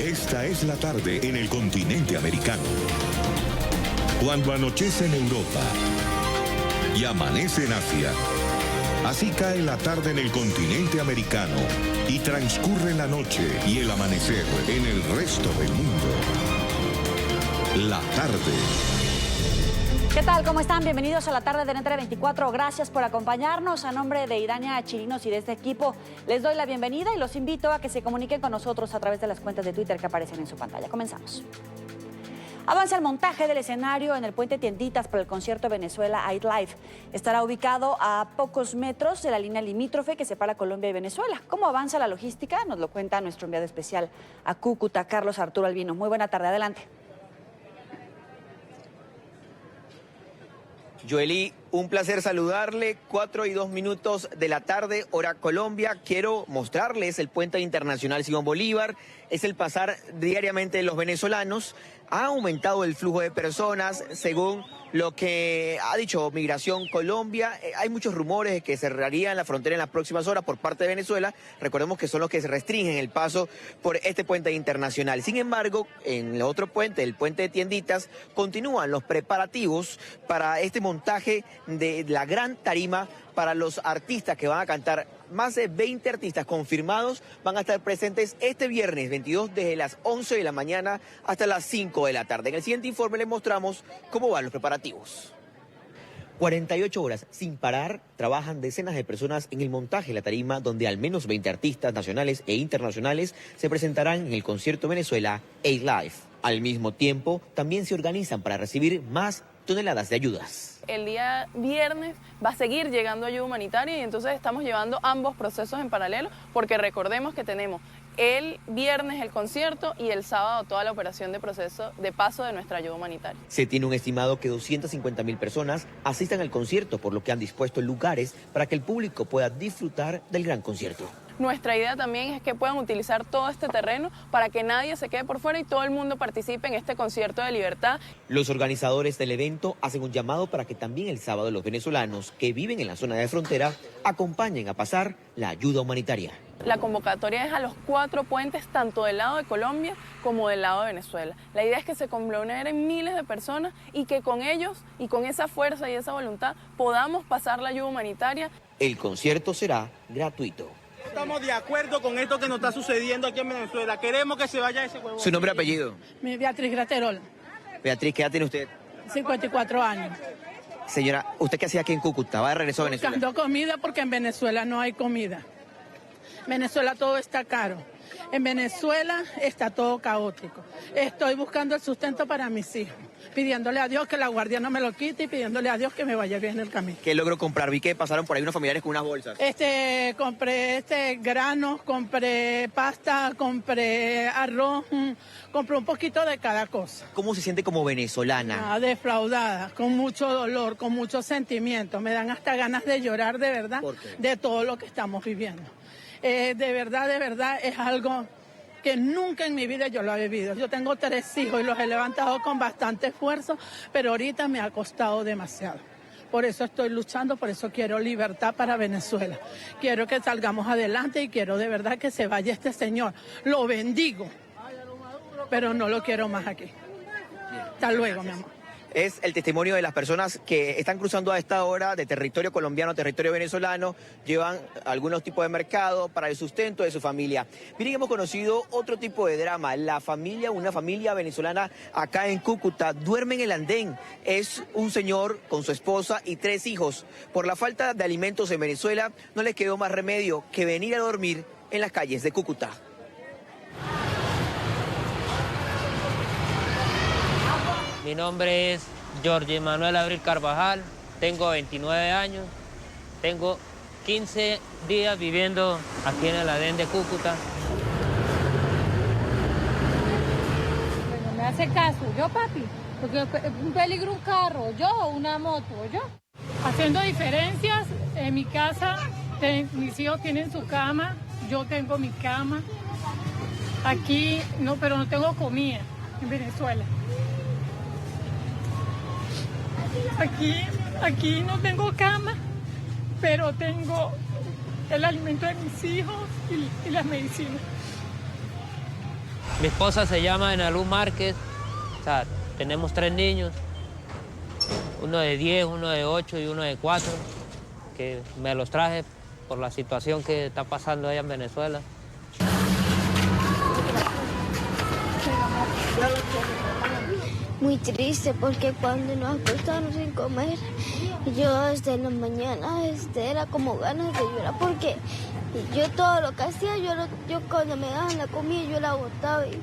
Esta es la tarde en el continente americano. Cuando anochece en Europa y amanece en Asia, así cae la tarde en el continente americano y transcurre la noche y el amanecer en el resto del mundo. La tarde. ¿Qué tal? ¿Cómo están? Bienvenidos a la tarde de Entre 24. Gracias por acompañarnos. A nombre de Irania Chirinos y de este equipo, les doy la bienvenida y los invito a que se comuniquen con nosotros a través de las cuentas de Twitter que aparecen en su pantalla. Comenzamos. Avanza el montaje del escenario en el puente Tienditas para el concierto Venezuela AidLive. Estará ubicado a pocos metros de la línea limítrofe que separa Colombia y Venezuela. ¿Cómo avanza la logística? Nos lo cuenta nuestro enviado especial a Cúcuta, Carlos Arturo Albino. Muy buena tarde, adelante. Joely, un placer saludarle. 4:02 de la tarde, hora Colombia. Quiero mostrarles el puente internacional Simón Bolívar. Es el pasar diariamente de los venezolanos. Ha aumentado el flujo de personas, según lo que ha dicho Migración Colombia. Hay muchos rumores de que cerrarían la frontera en las próximas horas por parte de Venezuela. Recordemos que son los que se restringen el paso por este puente internacional. Sin embargo, en el otro puente, el puente de Tienditas, continúan los preparativos para este montaje de la gran tarima para los artistas que van a cantar. Más de 20 artistas confirmados van a estar presentes este viernes 22 desde las 11 de la mañana hasta las 5 de la tarde. En el siguiente informe les mostramos cómo van los preparativos. 48 horas sin parar trabajan decenas de personas en el montaje de la tarima, donde al menos 20 artistas nacionales e internacionales se presentarán en el concierto Venezuela AidLive. Al mismo tiempo, también se organizan para recibir más toneladas de ayudas. El día viernes va a seguir llegando ayuda humanitaria y entonces estamos llevando ambos procesos en paralelo, porque recordemos que tenemos el viernes el concierto y el sábado toda la operación de proceso de paso de nuestra ayuda humanitaria. Se tiene un estimado que 250.000 personas asistan al concierto, por lo que han dispuesto lugares para que el público pueda disfrutar del gran concierto. Nuestra idea también es que puedan utilizar todo este terreno para que nadie se quede por fuera y todo el mundo participe en este concierto de libertad. Los organizadores del evento hacen un llamado para que también el sábado los venezolanos que viven en la zona de frontera acompañen a pasar la ayuda humanitaria. La convocatoria es a los 4 puentes, tanto del lado de Colombia como del lado de Venezuela. La idea es que se conglomeren miles de personas y que con ellos y con esa fuerza y esa voluntad podamos pasar la ayuda humanitaria. El concierto será gratuito. Estamos de acuerdo con esto que nos está sucediendo aquí en Venezuela. Queremos que se vaya ese huevo. ¿Su nombre y apellido? Beatriz Graterol. Beatriz, ¿qué edad tiene usted? 54 años. Señora, ¿usted qué hacía aquí en Cúcuta? ¿Va de regreso a Venezuela? Buscando comida porque en Venezuela no hay comida. En Venezuela todo está caro. En Venezuela está todo caótico. Estoy buscando el sustento para mis hijos, pidiéndole a Dios que la guardia no me lo quite y pidiéndole a Dios que me vaya bien el camino. ¿Qué logró comprar? Vi que pasaron por ahí unos familiares con unas bolsas. Compré granos, compré pasta, compré arroz, compré un poquito de cada cosa. ¿Cómo se siente como venezolana? Defraudada, con mucho dolor, con mucho sentimiento. Me dan hasta ganas de llorar de verdad de todo lo que estamos viviendo. De verdad, es algo que nunca en mi vida yo lo he vivido. Yo tengo 3 hijos y los he levantado con bastante esfuerzo, pero ahorita me ha costado demasiado. Por eso estoy luchando, por eso quiero libertad para Venezuela. Quiero que salgamos adelante y quiero de verdad que se vaya este señor. Lo bendigo, pero no lo quiero más aquí. Hasta luego, mi amor. Es el testimonio de las personas que están cruzando a esta hora de territorio colombiano a territorio venezolano, llevan algunos tipos de mercado para el sustento de su familia. Miren, hemos conocido otro tipo de drama. Una familia venezolana acá en Cúcuta duerme en el andén. Es un señor con su esposa y 3 hijos. Por la falta de alimentos en Venezuela, no les quedó más remedio que venir a dormir en las calles de Cúcuta. Mi nombre es Jorge Manuel Abril Carvajal, tengo 29 años, tengo 15 días viviendo aquí en el andén de Cúcuta. Bueno, me hace caso, yo papi, porque es un peligro un carro, yo o una moto, yo. Haciendo diferencias, en mi casa mis hijos tienen su cama, yo tengo mi cama. Aquí no, pero no tengo comida en Venezuela. Aquí no tengo cama, pero tengo el alimento de mis hijos y las medicinas. Mi esposa se llama Ana Luz Márquez. O sea, tenemos 3 niños. Uno de 10, uno de 8 y uno de 4. Que me los traje por la situación que está pasando allá en Venezuela. Muy triste porque cuando nos acostamos sin comer, yo desde la mañana era como ganas de llorar porque yo todo lo que hacía, yo cuando me daban la comida yo la botaba y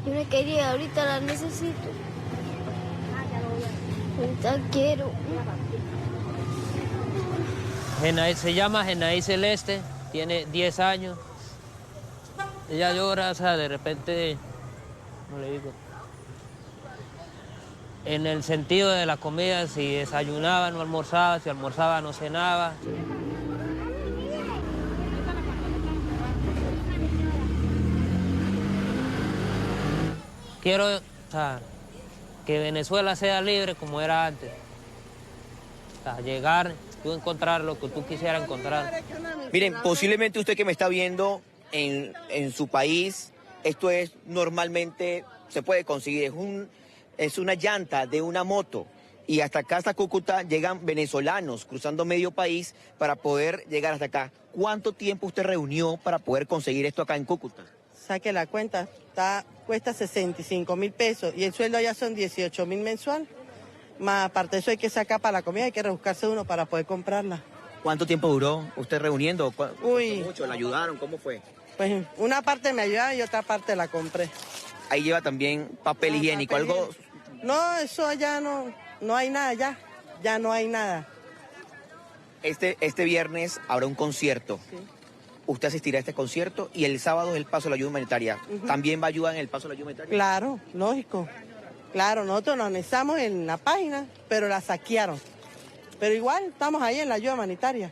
yo me quería, ahorita la necesito. Ahorita quiero. Se llama Genaí Celeste, tiene 10 años. Ella llora, o sea, de repente, ¿cómo le digo? En el sentido de la comida, si desayunaba no almorzaba, si almorzaba no cenaba. Quiero, o sea, que Venezuela sea libre como era antes. O sea, llegar, tú encontrar lo que tú quisieras encontrar. Miren, posiblemente usted que me está viendo en su país, esto es normalmente, se puede conseguir, es una llanta de una moto. Y hasta acá, hasta Cúcuta, llegan venezolanos cruzando medio país para poder llegar hasta acá. ¿Cuánto tiempo usted reunió para poder conseguir esto acá en Cúcuta? Saque la cuenta, cuesta 65.000 pesos y el sueldo allá son 18.000 mensual. Más aparte de eso hay que sacar para la comida, hay que rebuscarse uno para poder comprarla. ¿Cuánto tiempo duró usted reuniendo? Uy. ¿Mucho? ¿La ayudaron? ¿Cómo fue? Pues una parte me ayudaron y otra parte la compré. Ahí lleva también papel higiénico, papel algo... No, eso allá no hay nada, ya no hay nada. Este viernes habrá un concierto. Sí. Usted asistirá a este concierto y el sábado es el paso de la ayuda humanitaria. ¿También va a ayudar en el paso de la ayuda humanitaria? Claro, lógico. Claro, nosotros nos anexamos en la página, pero la saquearon. Pero igual estamos ahí en la ayuda humanitaria.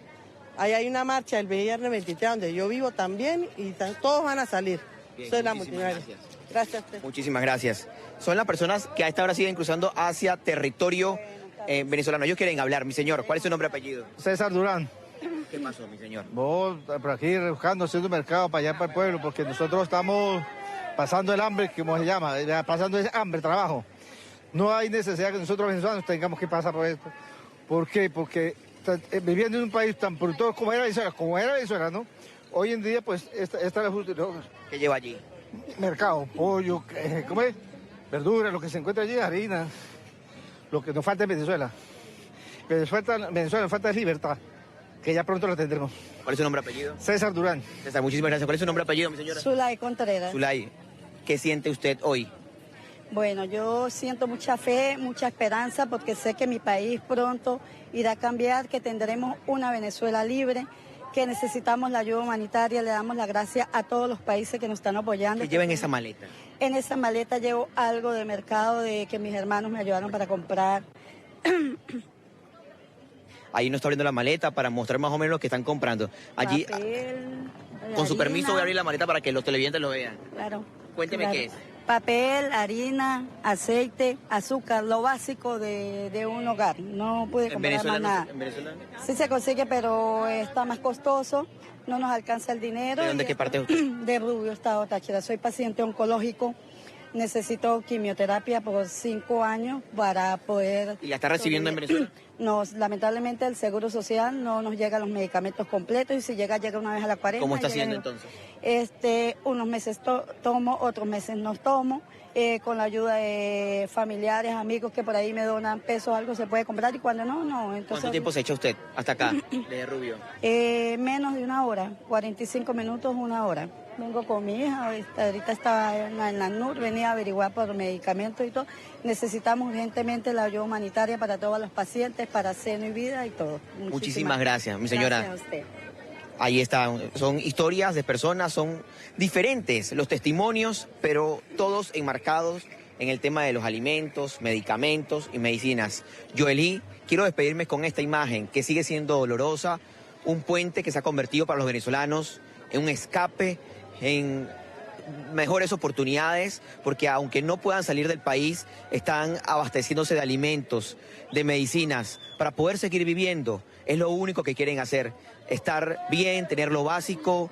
Ahí hay una marcha el viernes 23 donde yo vivo también y todos van a salir. Bien, soy la multinaria. Gracias a usted. Muchísimas gracias. Son las personas que a esta hora siguen cruzando hacia territorio venezolano. Ellos quieren hablar. Mi señor, ¿cuál es su nombre y apellido? César Durán. ¿Qué pasó, mi señor? Vos, por aquí buscando, haciendo un mercado para allá, para el pueblo, porque nosotros estamos pasando el hambre, como se llama, pasando ese hambre, trabajo. No hay necesidad que nosotros venezolanos tengamos que pasar por esto. ¿Por qué? Porque viviendo en un país tan productor como era Venezuela, ¿no? Hoy en día, pues, esta es la justicia. ¿Qué lleva allí? Mercado, pollo, ¿cómo es? Verduras, lo que se encuentra allí, harina, lo que nos falta en Venezuela. Venezuela nos falta es libertad, que ya pronto la tendremos. ¿Cuál es su nombre y apellido? César Durán. César, muchísimas gracias. ¿Cuál es su nombre y apellido, mi señora? Zulay Contreras. Zulay, ¿qué siente usted hoy? Bueno, yo siento mucha fe, mucha esperanza, porque sé que mi país pronto irá a cambiar, que tendremos una Venezuela libre, que necesitamos la ayuda humanitaria. Le damos las gracias a todos los países que nos están apoyando. ¿Qué lleva en esa maleta? En esa maleta llevo algo de mercado de que mis hermanos me ayudaron para comprar. Ahí nos está abriendo la maleta para mostrar más o menos lo que están comprando. Allí, papel, con su harina. permiso, voy a abrir la maleta para que los televidentes lo vean. Claro. Cuénteme claro. qué es. Papel, harina, aceite, azúcar, lo básico de un hogar. No puede comprar más nada. ¿En Venezuela? Sí se consigue, pero está más costoso. No nos alcanza el dinero. ¿De dónde, qué parte es usted? De Rubio, Estado Táchira. Soy paciente oncológico. Necesito quimioterapia por 5 años para poder... ¿Y la está recibiendo en Venezuela? No, lamentablemente el Seguro Social no nos llega los medicamentos completos y si llega una vez a la 40. ¿Cómo está haciendo entonces? Unos meses tomo, otros meses no tomo. Con la ayuda de familiares, amigos que por ahí me donan pesos, algo se puede comprar y cuando no. Entonces, ¿cuánto tiempo se echa usted hasta acá, de Rubio? Menos de 1 hora, 45 minutos, 1 hora. Vengo con mi hija, ahorita estaba en la NUR, venía a averiguar por medicamentos y todo. Necesitamos urgentemente la ayuda humanitaria para todos los pacientes, para seno y vida y todo. Muchísimas gracias, mi señora. Gracias a usted. Ahí está, son historias de personas, son diferentes los testimonios, pero todos enmarcados en el tema de los alimentos, medicamentos y medicinas. Joelí, quiero despedirme con esta imagen que sigue siendo dolorosa, un puente que se ha convertido para los venezolanos en un escape, en mejores oportunidades, porque aunque no puedan salir del país, están abasteciéndose de alimentos, de medicinas, para poder seguir viviendo. Es lo único que quieren hacer, estar bien, tener lo básico,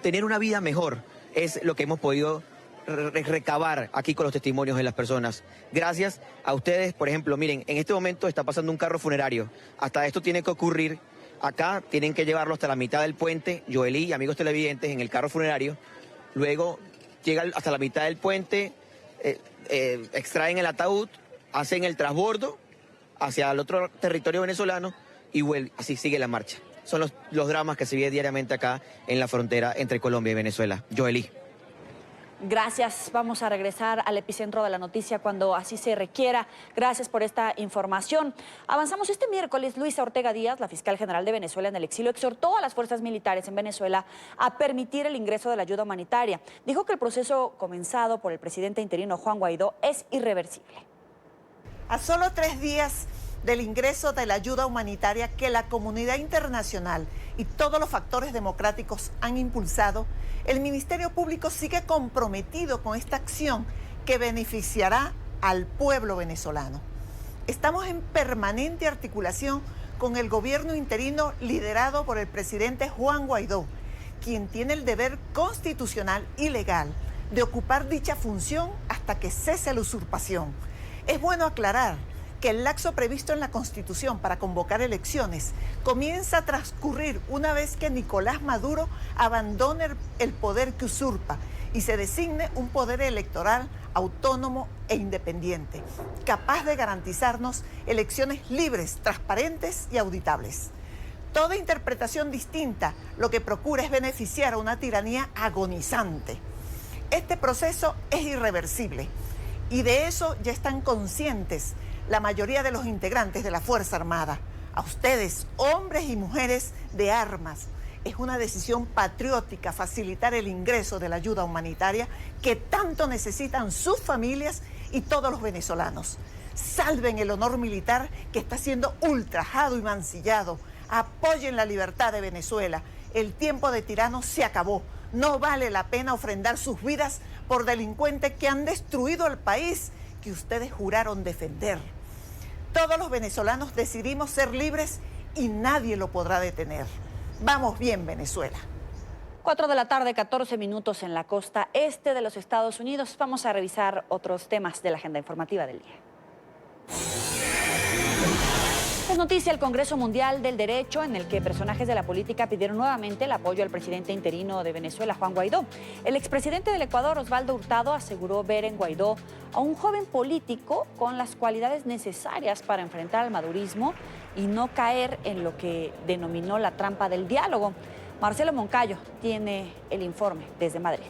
tener una vida mejor. es lo que hemos podido recabar aquí con los testimonios de las personas. Gracias a ustedes, por ejemplo, miren, en este momento está pasando un carro funerario. Hasta esto tiene que ocurrir. Acá tienen que llevarlo hasta la mitad del puente, Joelí y amigos televidentes, en el carro funerario. Luego llega hasta la mitad del puente, extraen el ataúd, hacen el transbordo hacia el otro territorio venezolano y vuelve. Así sigue la marcha. Son los dramas que se viven diariamente acá en la frontera entre Colombia y Venezuela. Joelí. Gracias. Vamos a regresar al epicentro de la noticia cuando así se requiera. Gracias por esta información. Avanzamos este miércoles. Luisa Ortega Díaz, la fiscal general de Venezuela en el exilio, exhortó a las fuerzas militares en Venezuela a permitir el ingreso de la ayuda humanitaria. Dijo que el proceso comenzado por el presidente interino Juan Guaidó es irreversible. A solo 3 días del ingreso de la ayuda humanitaria que la comunidad internacional y todos los factores democráticos han impulsado, el Ministerio Público sigue comprometido con esta acción que beneficiará al pueblo venezolano. Estamos en permanente articulación con el gobierno interino liderado por el presidente Juan Guaidó, quien tiene el deber constitucional y legal de ocupar dicha función hasta que cese la usurpación. Es bueno aclarar que el lapso previsto en la Constitución para convocar elecciones comienza a transcurrir una vez que Nicolás Maduro abandone el poder que usurpa y se designe un poder electoral autónomo e independiente, capaz de garantizarnos elecciones libres, transparentes y auditables. Toda interpretación distinta lo que procura es beneficiar a una tiranía agonizante. Este proceso es irreversible y de eso ya están conscientes la mayoría de los integrantes de la Fuerza Armada. A ustedes, hombres y mujeres de armas, es una decisión patriótica facilitar el ingreso de la ayuda humanitaria que tanto necesitan sus familias y todos los venezolanos. Salven el honor militar que está siendo ultrajado y mancillado. Apoyen la libertad de Venezuela. El tiempo de tiranos se acabó. No vale la pena ofrendar sus vidas por delincuentes que han destruido el país que ustedes juraron defender. Todos los venezolanos decidimos ser libres y nadie lo podrá detener. Vamos bien, Venezuela. 4 de la tarde, 14 minutos en la costa este de los Estados Unidos. Vamos a revisar otros temas de la agenda informativa del día. Es noticia el Congreso Mundial del Derecho, en el que personajes de la política pidieron nuevamente el apoyo al presidente interino de Venezuela, Juan Guaidó. El expresidente del Ecuador, Osvaldo Hurtado, aseguró ver en Guaidó a un joven político con las cualidades necesarias para enfrentar al madurismo y no caer en lo que denominó la trampa del diálogo. Marcelo Moncayo tiene el informe desde Madrid.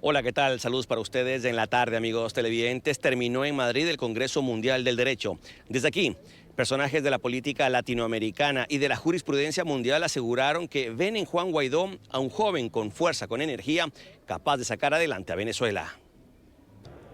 Hola, ¿qué tal? Saludos para ustedes en la tarde, amigos televidentes. Terminó en Madrid el Congreso Mundial del Derecho. Desde aquí, personajes de la política latinoamericana y de la jurisprudencia mundial aseguraron que ven en Juan Guaidó a un joven con fuerza, con energía, capaz de sacar adelante a Venezuela.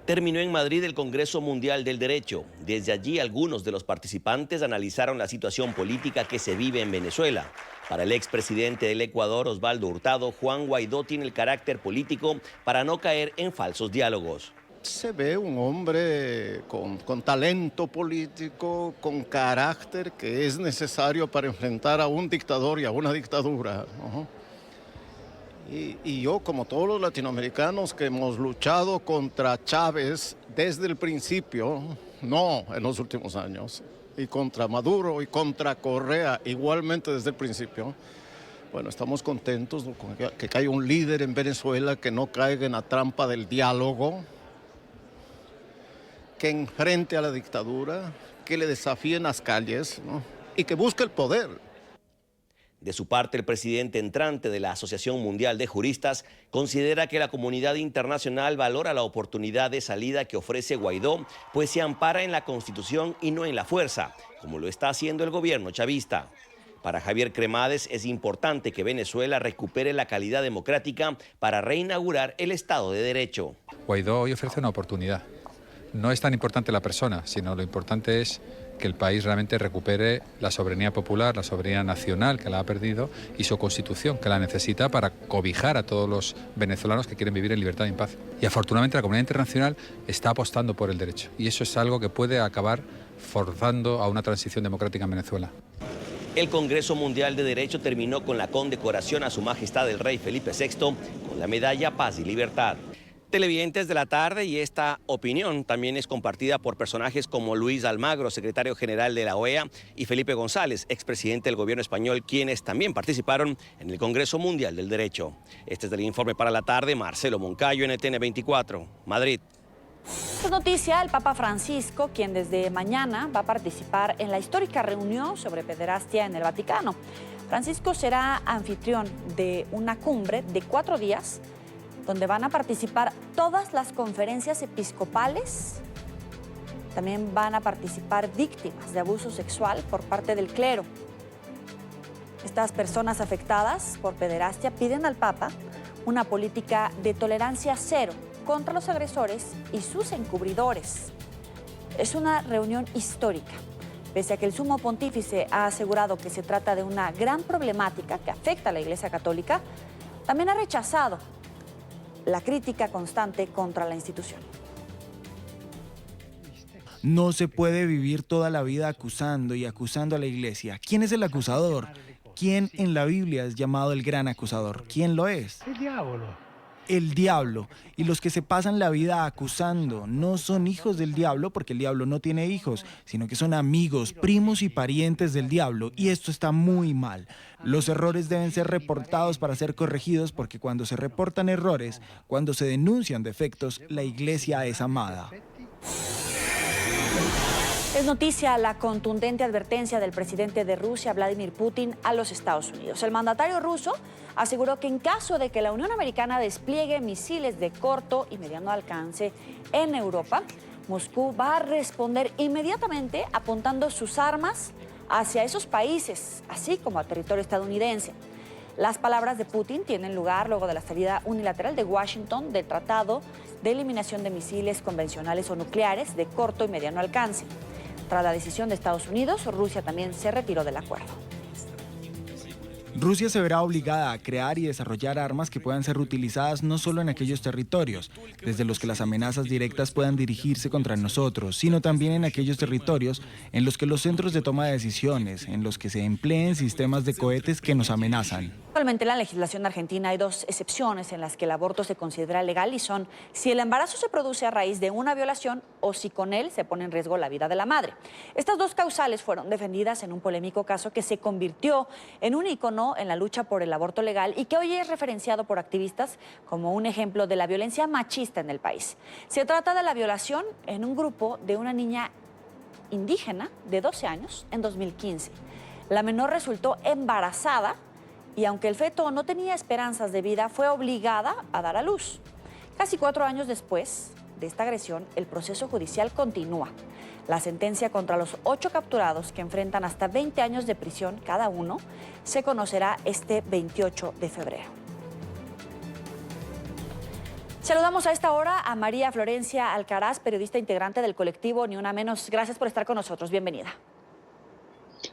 Terminó en Madrid el Congreso Mundial del Derecho. Desde allí, algunos de los participantes analizaron la situación política que se vive en Venezuela. Para el expresidente del Ecuador, Osvaldo Hurtado, Juan Guaidó tiene el carácter político para no caer en falsos diálogos. Se ve un hombre con talento político, con carácter que es necesario para enfrentar a un dictador y a una dictadura, ¿no? Y yo, como todos los latinoamericanos que hemos luchado contra Chávez desde el principio, no en los últimos años, y contra Maduro y contra Correa igualmente desde el principio, bueno, estamos contentos con que haya un líder en Venezuela que no caiga en la trampa del diálogo, que enfrente a la dictadura, que le desafíe en las calles, ¿no? Y que busque el poder. De su parte, el presidente entrante de la Asociación Mundial de Juristas considera que la comunidad internacional valora la oportunidad de salida que ofrece Guaidó, pues se ampara en la Constitución y no en la fuerza, como lo está haciendo el gobierno chavista. Para Javier Cremades es importante que Venezuela recupere la calidad democrática para reinaugurar el Estado de Derecho. Guaidó hoy ofrece una oportunidad. No es tan importante la persona, sino lo importante es que el país realmente recupere la soberanía popular, la soberanía nacional que la ha perdido y su constitución que la necesita para cobijar a todos los venezolanos que quieren vivir en libertad y en paz. Y afortunadamente la comunidad internacional está apostando por el derecho y eso es algo que puede acabar forzando a una transición democrática en Venezuela. El Congreso Mundial de Derecho terminó con la condecoración a Su Majestad el Rey Felipe VI con la medalla Paz y Libertad. Televidentes de la tarde, y esta opinión también es compartida por personajes como Luis Almagro, secretario general de la OEA, y Felipe González, expresidente del gobierno español, quienes también participaron en el Congreso Mundial del Derecho. Este es el informe para la tarde. Marcelo Moncayo, NTN 24, Madrid. Es noticia, el Papa Francisco, quien desde mañana va a participar en la histórica reunión sobre pederastia en el Vaticano. Francisco será anfitrión de una cumbre de 4 días donde van a participar todas las conferencias episcopales. También van a participar víctimas de abuso sexual por parte del clero. Estas personas afectadas por pederastia piden al Papa una política de tolerancia cero contra los agresores y sus encubridores. Es una reunión histórica, pese a que el sumo pontífice ha asegurado que se trata de una gran problemática que afecta a la Iglesia Católica. También ha rechazado la crítica constante contra la institución. No se puede vivir toda la vida acusando y acusando a la Iglesia. ¿Quién es el acusador? ¿Quién en la Biblia es llamado el gran acusador? ¿Quién lo es? El diablo. El diablo. Y los que se pasan la vida acusando no son hijos del diablo, porque el diablo no tiene hijos, sino que son amigos, primos y parientes del diablo. Y esto está muy mal. Los errores deben ser reportados para ser corregidos, porque cuando se reportan errores, cuando se denuncian defectos, la Iglesia es amada. Es noticia la contundente advertencia del presidente de Rusia, Vladimir Putin, a los Estados Unidos. El mandatario ruso aseguró que en caso de que la Unión Americana despliegue misiles de corto y mediano alcance en Europa, Moscú va a responder inmediatamente apuntando sus armas hacia esos países, así como a territorio estadounidense. Las palabras de Putin tienen lugar luego de la salida unilateral de Washington del Tratado de Eliminación de Misiles Convencionales o Nucleares de corto y mediano alcance. Tras la decisión de Estados Unidos, Rusia también se retiró del acuerdo. Rusia se verá obligada a crear y desarrollar armas que puedan ser utilizadas no solo en aquellos territorios, desde los que las amenazas directas puedan dirigirse contra nosotros, sino también en aquellos territorios en los que los centros de toma de decisiones, en los que se empleen sistemas de cohetes que nos amenazan. Actualmente en la legislación argentina hay 2 excepciones en las que el aborto se considera legal y son si el embarazo se produce a raíz de una violación o si con él se pone en riesgo la vida de la madre. Estas 2 causales fueron defendidas en un polémico caso que se convirtió en un ícono en la lucha por el aborto legal y que hoy es referenciado por activistas como un ejemplo de la violencia machista en el país. Se trata de la violación en un grupo de una niña indígena de 12 años en 2015. La menor resultó embarazada y aunque el feto no tenía esperanzas de vida, fue obligada a dar a luz. Casi 4 años después de esta agresión, el proceso judicial continúa. La sentencia contra los 8 capturados, que enfrentan hasta 20 años de prisión cada uno, se conocerá este 28 de febrero. Saludamos a esta hora a María Florencia Alcaraz, periodista integrante del colectivo Ni Una Menos. Gracias por estar con nosotros. Bienvenida.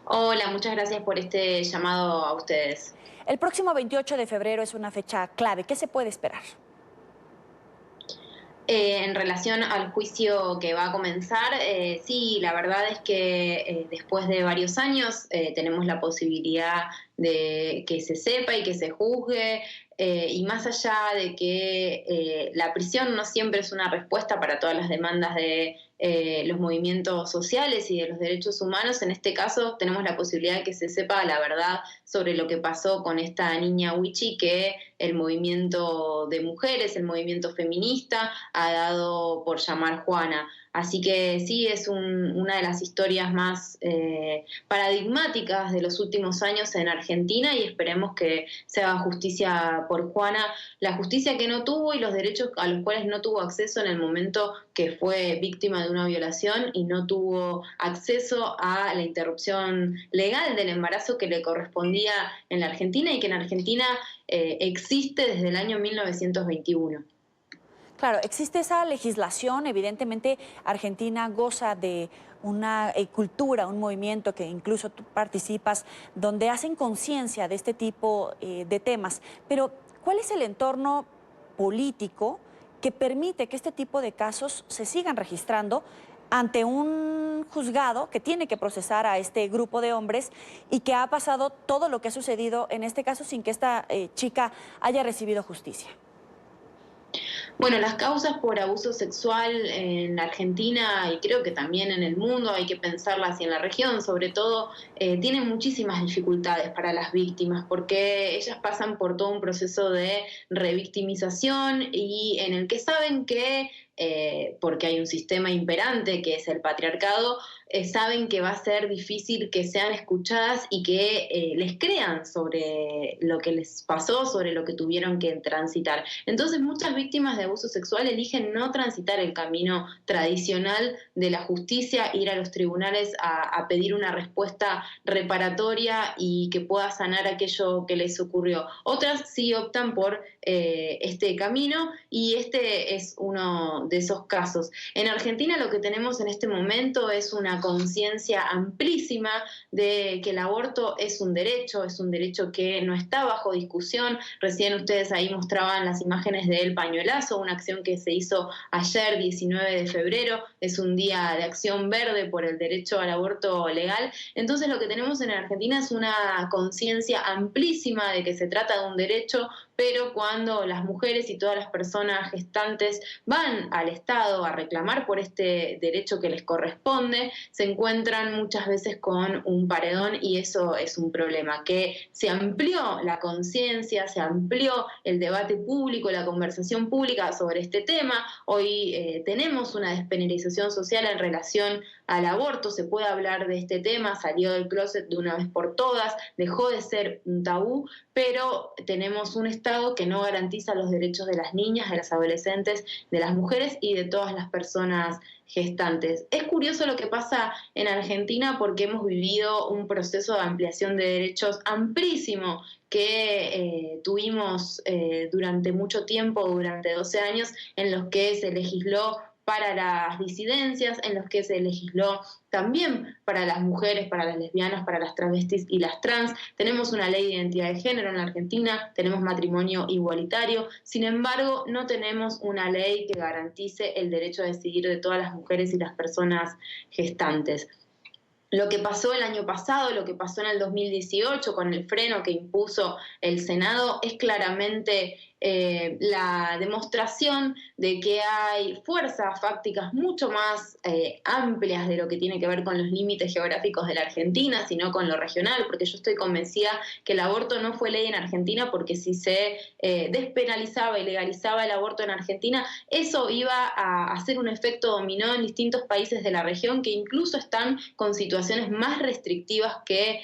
Hola, muchas gracias por este llamado a ustedes. El próximo 28 de febrero es una fecha clave. ¿Qué se puede esperar? En relación al juicio que va a comenzar, sí, la verdad es que después de varios años tenemos la posibilidad de que se sepa y que se juzgue, y más allá de que la prisión no siempre es una respuesta para todas las demandas de los movimientos sociales y de los derechos humanos, en este caso tenemos la posibilidad de que se sepa la verdad sobre lo que pasó con esta niña Wichi, que el movimiento de mujeres, el movimiento feminista, ha dado por llamar Juana. Así que sí, es una de las historias más paradigmáticas de los últimos años en Argentina, y esperemos que se haga justicia por Juana, la justicia que no tuvo y los derechos a los cuales no tuvo acceso en el momento que fue víctima de una violación y no tuvo acceso a la interrupción legal del embarazo que le correspondía en la Argentina y que en Argentina existe desde el año 1921. Claro, existe esa legislación, evidentemente Argentina goza de una cultura, un movimiento que incluso tú participas, donde hacen conciencia de este tipo de temas. Pero, ¿cuál es el entorno político que permite que este tipo de casos se sigan registrando ante un juzgado que tiene que procesar a este grupo de hombres y que ha pasado todo lo que ha sucedido en este caso sin que esta chica haya recibido justicia? Bueno, las causas por abuso sexual en la Argentina y creo que también en el mundo, hay que pensarlas, y en la región sobre todo, tienen muchísimas dificultades para las víctimas porque ellas pasan por todo un proceso de revictimización y en el que saben que porque hay un sistema imperante que es el patriarcado, saben que va a ser difícil que sean escuchadas y que les crean sobre lo que les pasó, sobre lo que tuvieron que transitar. Entonces muchas víctimas de abuso sexual eligen no transitar el camino tradicional de la justicia, ir a los tribunales a pedir una respuesta reparatoria y que pueda sanar aquello que les ocurrió. Otras sí optan por este camino y este es uno de esos casos. En Argentina lo que tenemos en este momento es una conciencia amplísima de que el aborto es un derecho que no está bajo discusión. Recién ustedes ahí mostraban las imágenes del pañuelazo, una acción que se hizo ayer, 19 de febrero, es un día de acción verde por el derecho al aborto legal. Entonces lo que tenemos en Argentina es una conciencia amplísima de que se trata de un derecho, pero cuando las mujeres y todas las personas gestantes van al Estado a reclamar por este derecho que les corresponde, se encuentran muchas veces con un paredón y eso es un problema, que se amplió la conciencia, se amplió el debate público, la conversación pública sobre este tema. Hoy tenemos una despenalización social en relación al aborto, se puede hablar de este tema, salió del closet de una vez por todas, dejó de ser un tabú, pero tenemos un Estado que no garantiza los derechos de las niñas, de las adolescentes, de las mujeres y de todas las personas gestantes. Es curioso lo que pasa en Argentina porque hemos vivido un proceso de ampliación de derechos amplísimo que tuvimos durante mucho tiempo, durante 12 años, en los que se legisló para las disidencias, en los que se legisló también para las mujeres, para las lesbianas, para las travestis y las trans. Tenemos una ley de identidad de género en la Argentina, tenemos matrimonio igualitario, sin embargo no tenemos una ley que garantice el derecho a decidir de todas las mujeres y las personas gestantes. Lo que pasó el año pasado, lo que pasó en el 2018 con el freno que impuso el Senado es claramente la demostración de que hay fuerzas fácticas mucho más amplias de lo que tiene que ver con los límites geográficos de la Argentina, sino con lo regional, porque yo estoy convencida que el aborto no fue ley en Argentina porque si se despenalizaba y legalizaba el aborto en Argentina, eso iba a hacer un efecto dominó en distintos países de la región que incluso están con situaciones más restrictivas que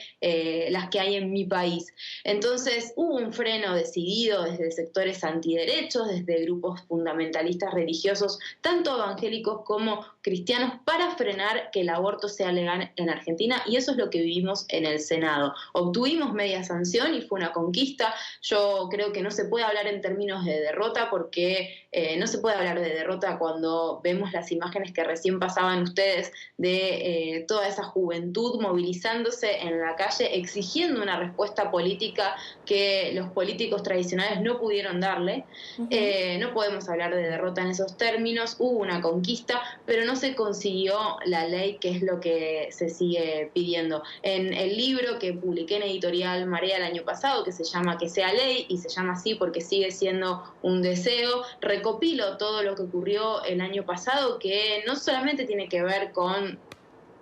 las que hay en mi país. Entonces hubo un freno decidido desde sectores antiderechos, desde grupos fundamentalistas religiosos, tanto evangélicos como cristianos, para frenar que el aborto sea legal en Argentina, y eso es lo que vivimos en el Senado. Obtuvimos media sanción y fue una conquista. Yo creo que no se puede hablar en términos de derrota porque no se puede hablar de derrota cuando vemos las imágenes que recién pasaban ustedes de toda esa juventud movilizándose en la calle exigiendo una respuesta política que los políticos tradicionales no pudieron darle. No podemos hablar de derrota en esos términos. Hubo una conquista, pero no se consiguió la ley, que es lo que se sigue pidiendo. En el libro que publiqué en Editorial Marea el año pasado, que se llama Que sea ley, y se llama así porque sigue siendo un deseo, recopilo todo lo que ocurrió el año pasado, que no solamente tiene que ver con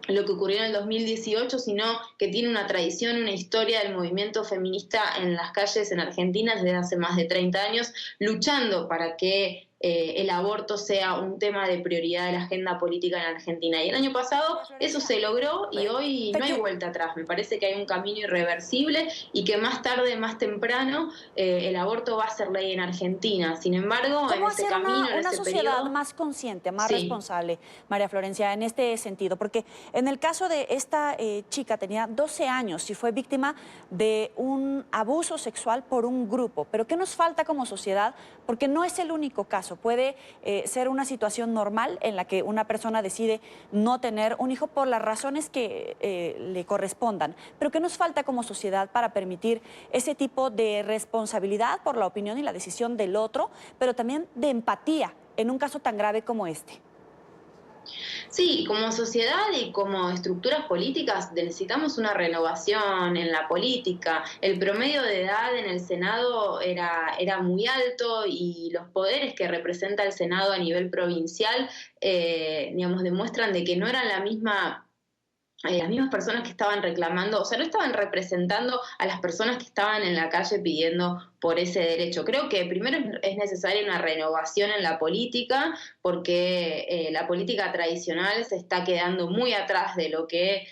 lo que ocurrió en el 2018, sino que tiene una tradición, una historia del movimiento feminista en las calles en Argentina desde hace más de 30 años, luchando para que el aborto sea un tema de prioridad de la agenda política en Argentina. Y el año pasado eso se logró y hoy no hay vuelta atrás. Me parece que hay un camino irreversible y que más tarde, más temprano, el aborto va a ser ley en Argentina. Sin embargo, en ese camino, en una ese sociedad periodo, más consciente, más responsable, María Florencia, en este sentido? Porque en el caso de esta chica, tenía 12 años y fue víctima de un abuso sexual por un grupo. ¿Pero qué nos falta como sociedad? Porque no es el único caso. Puede ser una situación normal en la que una persona decide no tener un hijo por las razones que le correspondan. Pero ¿qué nos falta como sociedad para permitir ese tipo de responsabilidad por la opinión y la decisión del otro, pero también de empatía en un caso tan grave como este? Sí, como sociedad y como estructuras políticas necesitamos una renovación en la política. El promedio de edad en el Senado era muy alto y los poderes que representa el Senado a nivel provincial, digamos, demuestran de que no eran las mismas personas que estaban reclamando, o sea, no estaban representando a las personas que estaban en la calle pidiendo por ese derecho. Creo que primero es necesaria una renovación en la política, porque la política tradicional se está quedando muy atrás de lo que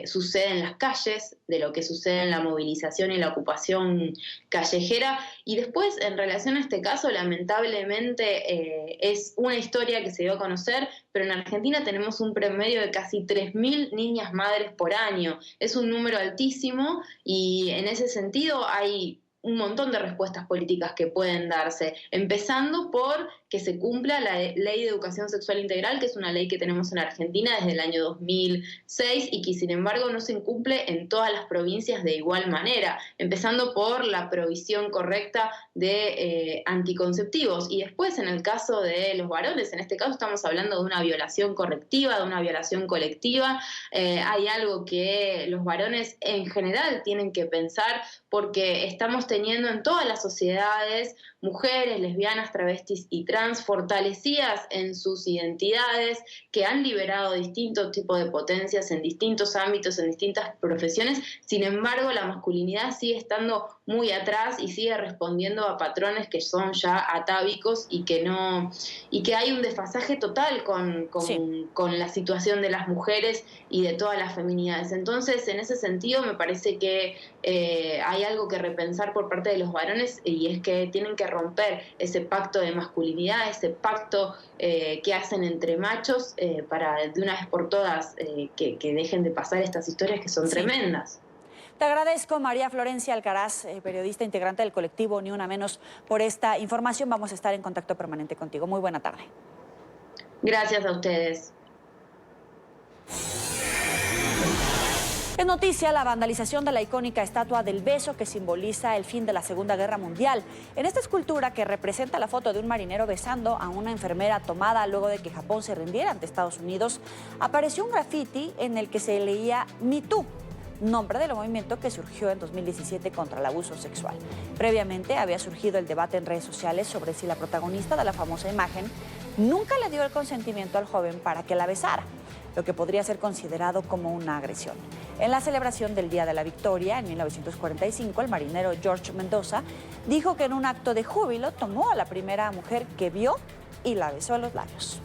sucede en las calles, de lo que sucede en la movilización y la ocupación callejera. Y después, en relación a este caso, lamentablemente es una historia que se dio a conocer, pero en Argentina tenemos un promedio de casi 3.000 niñas madres por año. Es un número altísimo y en ese sentido hay un montón de respuestas políticas que pueden darse, empezando por que se cumpla la Ley de Educación Sexual Integral, que es una ley que tenemos en Argentina desde el año 2006 y que sin embargo no se incumple en todas las provincias de igual manera, empezando por la provisión correcta de anticonceptivos. Y después, en el caso de los varones, en este caso estamos hablando de una violación correctiva, de una violación colectiva. Hay algo que los varones en general tienen que pensar, porque estamos teniendo en todas las sociedades mujeres, lesbianas, travestis y trans fortalecidas en sus identidades, que han liberado distintos tipos de potencias en distintos ámbitos, en distintas profesiones. Sin embargo, la masculinidad sigue estando muy atrás y sigue respondiendo a patrones que son ya atávicos y que hay un desfasaje total con la situación de las mujeres y de todas las feminidades. Entonces, en ese sentido, me parece que hay algo que repensar por parte de los varones, y es que tienen que romper ese pacto de masculinidad, ese pacto que hacen entre machos, para de una vez por todas que dejen de pasar estas historias que son tremendas. Te agradezco, María Florencia Alcaraz, periodista integrante del colectivo Ni Una Menos, por esta información. Vamos a estar en contacto permanente contigo. Muy buena tarde. Gracias a ustedes. Es noticia la vandalización de la icónica estatua del beso, que simboliza el fin de la Segunda Guerra Mundial. En esta escultura, que representa la foto de un marinero besando a una enfermera tomada luego de que Japón se rindiera ante Estados Unidos, apareció un grafiti en el que se leía Me Too, nombre del movimiento que surgió en 2017 contra el abuso sexual. Previamente había surgido el debate en redes sociales sobre si la protagonista de la famosa imagen nunca le dio el consentimiento al joven para que la besara, lo que podría ser considerado como una agresión. En la celebración del Día de la Victoria, en 1945, el marinero George Mendoza dijo que en un acto de júbilo tomó a la primera mujer que vio y la besó en los labios.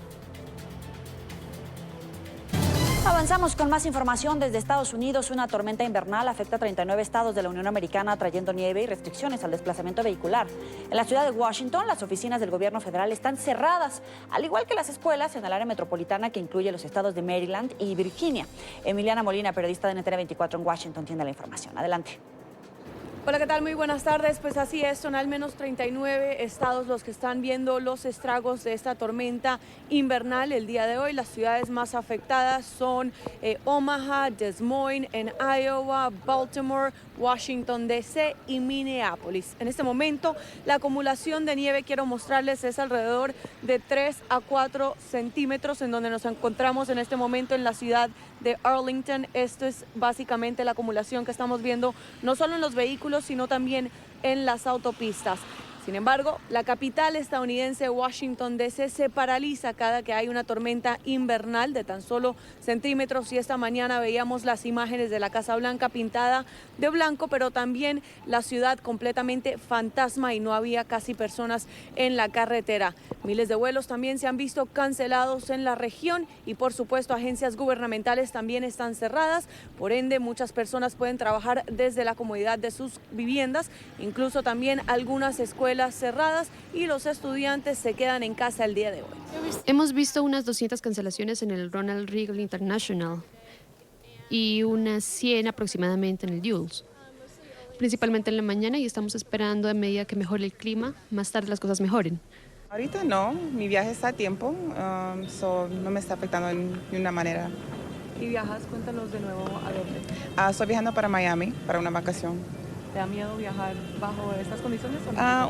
Avanzamos con más información desde Estados Unidos. Una tormenta invernal afecta a 39 estados de la Unión Americana, trayendo nieve y restricciones al desplazamiento vehicular. En la ciudad de Washington, las oficinas del gobierno federal están cerradas, al igual que las escuelas en el área metropolitana, que incluye los estados de Maryland y Virginia. Emiliana Molina, periodista de NTN 24 en Washington, tiene la información. Adelante. Hola, ¿qué tal? Muy buenas tardes. Pues así es, son al menos 39 estados los que están viendo los estragos de esta tormenta invernal el día de hoy. Las ciudades más afectadas son Omaha, Des Moines, en Iowa, Baltimore, Washington DC y Minneapolis. En este momento, la acumulación de nieve, quiero mostrarles, es alrededor de 3 a 4 centímetros, en donde nos encontramos en este momento en la ciudad de Arlington. Esto es básicamente la acumulación que estamos viendo, no solo en los vehículos, sino también en las autopistas. Sin embargo, la capital estadounidense, Washington DC, se paraliza cada que hay una tormenta invernal de tan solo centímetros, y esta mañana veíamos las imágenes de la Casa Blanca pintada de blanco, pero también la ciudad completamente fantasma y no había casi personas en la carretera. Miles de vuelos también se han visto cancelados en la región y, por supuesto, agencias gubernamentales también están cerradas. Por ende, muchas personas pueden trabajar desde la comodidad de sus viviendas, incluso también algunas escuelas cerradas, y los estudiantes se quedan en casa el día de hoy. Hemos visto unas 200 cancelaciones en el Ronald Reagan International y unas 100 aproximadamente en el Dulles, principalmente en la mañana, y estamos esperando, a medida que mejore el clima, más tarde las cosas mejoren. Ahorita no, mi viaje está a tiempo, no me está afectando de ninguna manera. ¿Y viajas? Cuéntanos de nuevo a dónde. Estoy viajando para Miami, para una vacación. ¿Te da miedo viajar bajo estas condiciones?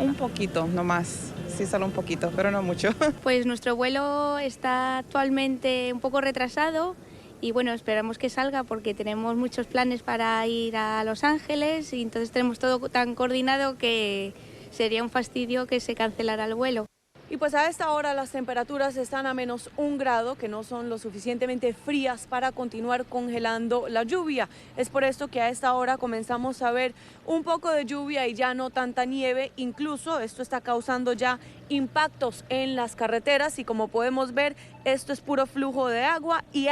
Un poquito, no más. Sí, solo un poquito, pero no mucho. Pues nuestro vuelo está actualmente un poco retrasado y bueno, esperamos que salga porque tenemos muchos planes para ir a Los Ángeles y entonces tenemos todo tan coordinado que sería un fastidio que se cancelara el vuelo. Y pues a esta hora las temperaturas están a -1 grado, que no son lo suficientemente frías para continuar congelando la lluvia. Es por esto que a esta hora comenzamos a ver un poco de lluvia y ya no tanta nieve. Incluso esto está causando ya impactos en las carreteras y como podemos ver, esto es puro flujo de agua y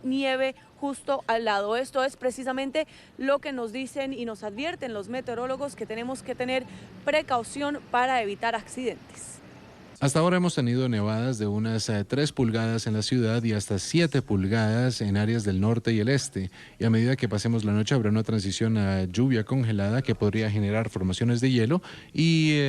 nieve justo al lado. Esto es precisamente lo que nos dicen y nos advierten los meteorólogos, que tenemos que tener precaución para evitar accidentes. Hasta ahora hemos tenido nevadas de unas 3 pulgadas en la ciudad y hasta 7 pulgadas en áreas del norte y el este. Y a medida que pasemos la noche habrá una transición a lluvia congelada que podría generar formaciones de hielo y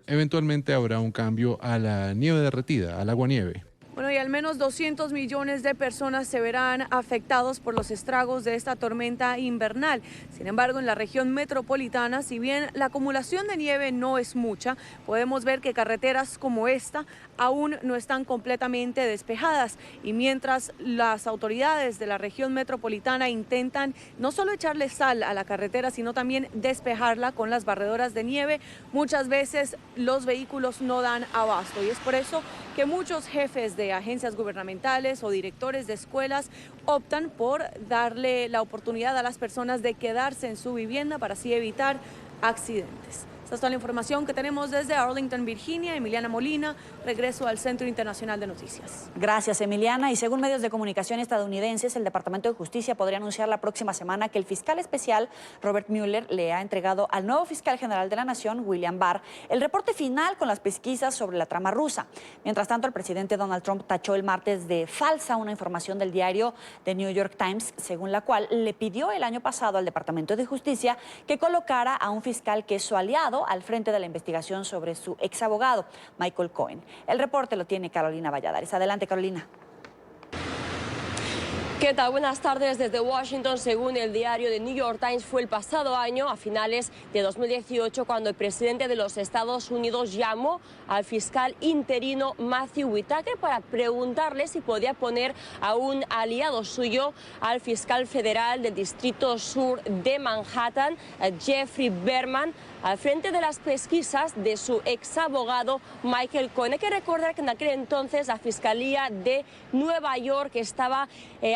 eventualmente habrá un cambio a la nieve derretida, al aguanieve. Bueno, y al menos 200 millones de personas se verán afectados por los estragos de esta tormenta invernal. Sin embargo, en la región metropolitana, si bien la acumulación de nieve no es mucha, podemos ver que carreteras como esta aún no están completamente despejadas. Y mientras las autoridades de la región metropolitana intentan no solo echarle sal a la carretera, sino también despejarla con las barredoras de nieve, muchas veces los vehículos no dan abasto. Y es por eso que muchos jefes de agencias gubernamentales o directores de escuelas optan por darle la oportunidad a las personas de quedarse en su vivienda para así evitar accidentes. Esta es toda la información que tenemos desde Arlington, Virginia. Emiliana Molina, regreso al Centro Internacional de Noticias. Gracias, Emiliana. Y según medios de comunicación estadounidenses, el Departamento de Justicia podría anunciar la próxima semana que el fiscal especial Robert Mueller le ha entregado al nuevo fiscal general de la Nación, William Barr, el reporte final con las pesquisas sobre la trama rusa. Mientras tanto, el presidente Donald Trump tachó el martes de falsa una información del diario The New York Times, según la cual le pidió el año pasado al Departamento de Justicia que colocara a un fiscal que es su aliado al frente de la investigación sobre su ex abogado, Michael Cohen. El reporte lo tiene Carolina Valladares. Adelante, Carolina. ¿Qué tal? Buenas tardes desde Washington. Según el diario The New York Times, fue el pasado año, a finales de 2018, cuando el presidente de los Estados Unidos llamó al fiscal interino Matthew Whitaker para preguntarle si podía poner a un aliado suyo, al fiscal federal del Distrito Sur de Manhattan, Jeffrey Berman, al frente de las pesquisas de su ex abogado Michael Cohen. Hay que recordar que en aquel entonces la Fiscalía de Nueva York estaba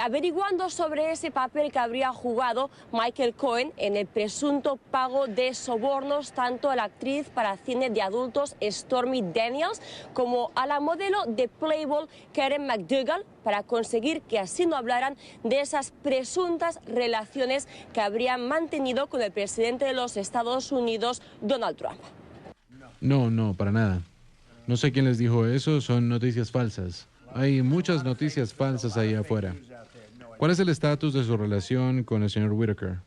averiguando sobre ese papel que habría jugado Michael Cohen en el presunto pago de sobornos tanto a la actriz para cine de adultos Stormy Daniels como a la modelo de Playboy Karen McDougal, para conseguir que así no hablaran de esas presuntas relaciones que habrían mantenido con el presidente de los Estados Unidos, Donald Trump. No, para nada. No sé quién les dijo eso, son noticias falsas. Hay muchas noticias falsas ahí afuera. ¿Cuál es el estatus de su relación con el señor Whitaker?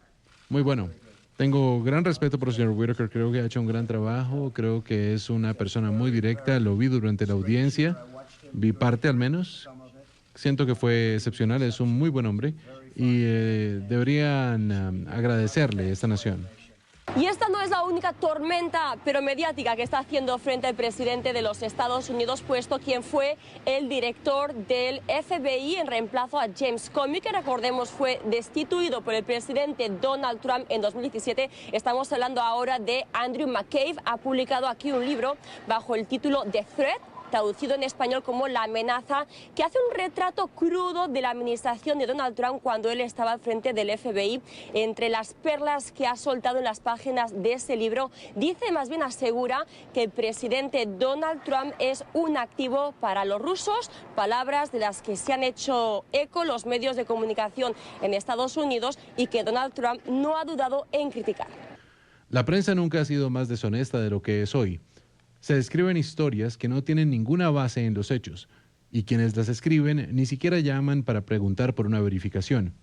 Muy bueno. Tengo gran respeto por el señor Whitaker, creo que ha hecho un gran trabajo, creo que es una persona muy directa, lo vi durante la audiencia, vi parte al menos. Siento que fue excepcional, es un muy buen hombre y deberían agradecerle a esta nación. Y esta no es la única tormenta, pero mediática, que está haciendo frente al presidente de los Estados Unidos, puesto quien fue el director del FBI en reemplazo a James Comey, que recordemos fue destituido por el presidente Donald Trump en 2017. Estamos hablando ahora de Andrew McCabe. Ha publicado aquí un libro bajo el título The Threat, traducido en español como La amenaza, que hace un retrato crudo de la administración de Donald Trump cuando él estaba al frente del FBI. Entre las perlas que ha soltado en las páginas de ese libro, dice, más bien asegura, que el presidente Donald Trump es un activo para los rusos, palabras de las que se han hecho eco los medios de comunicación en Estados Unidos y que Donald Trump no ha dudado en criticar. La prensa nunca ha sido más deshonesta de lo que es hoy. Se escriben historias que no tienen ninguna base en los hechos, y quienes las escriben ni siquiera llaman para preguntar por una verificación.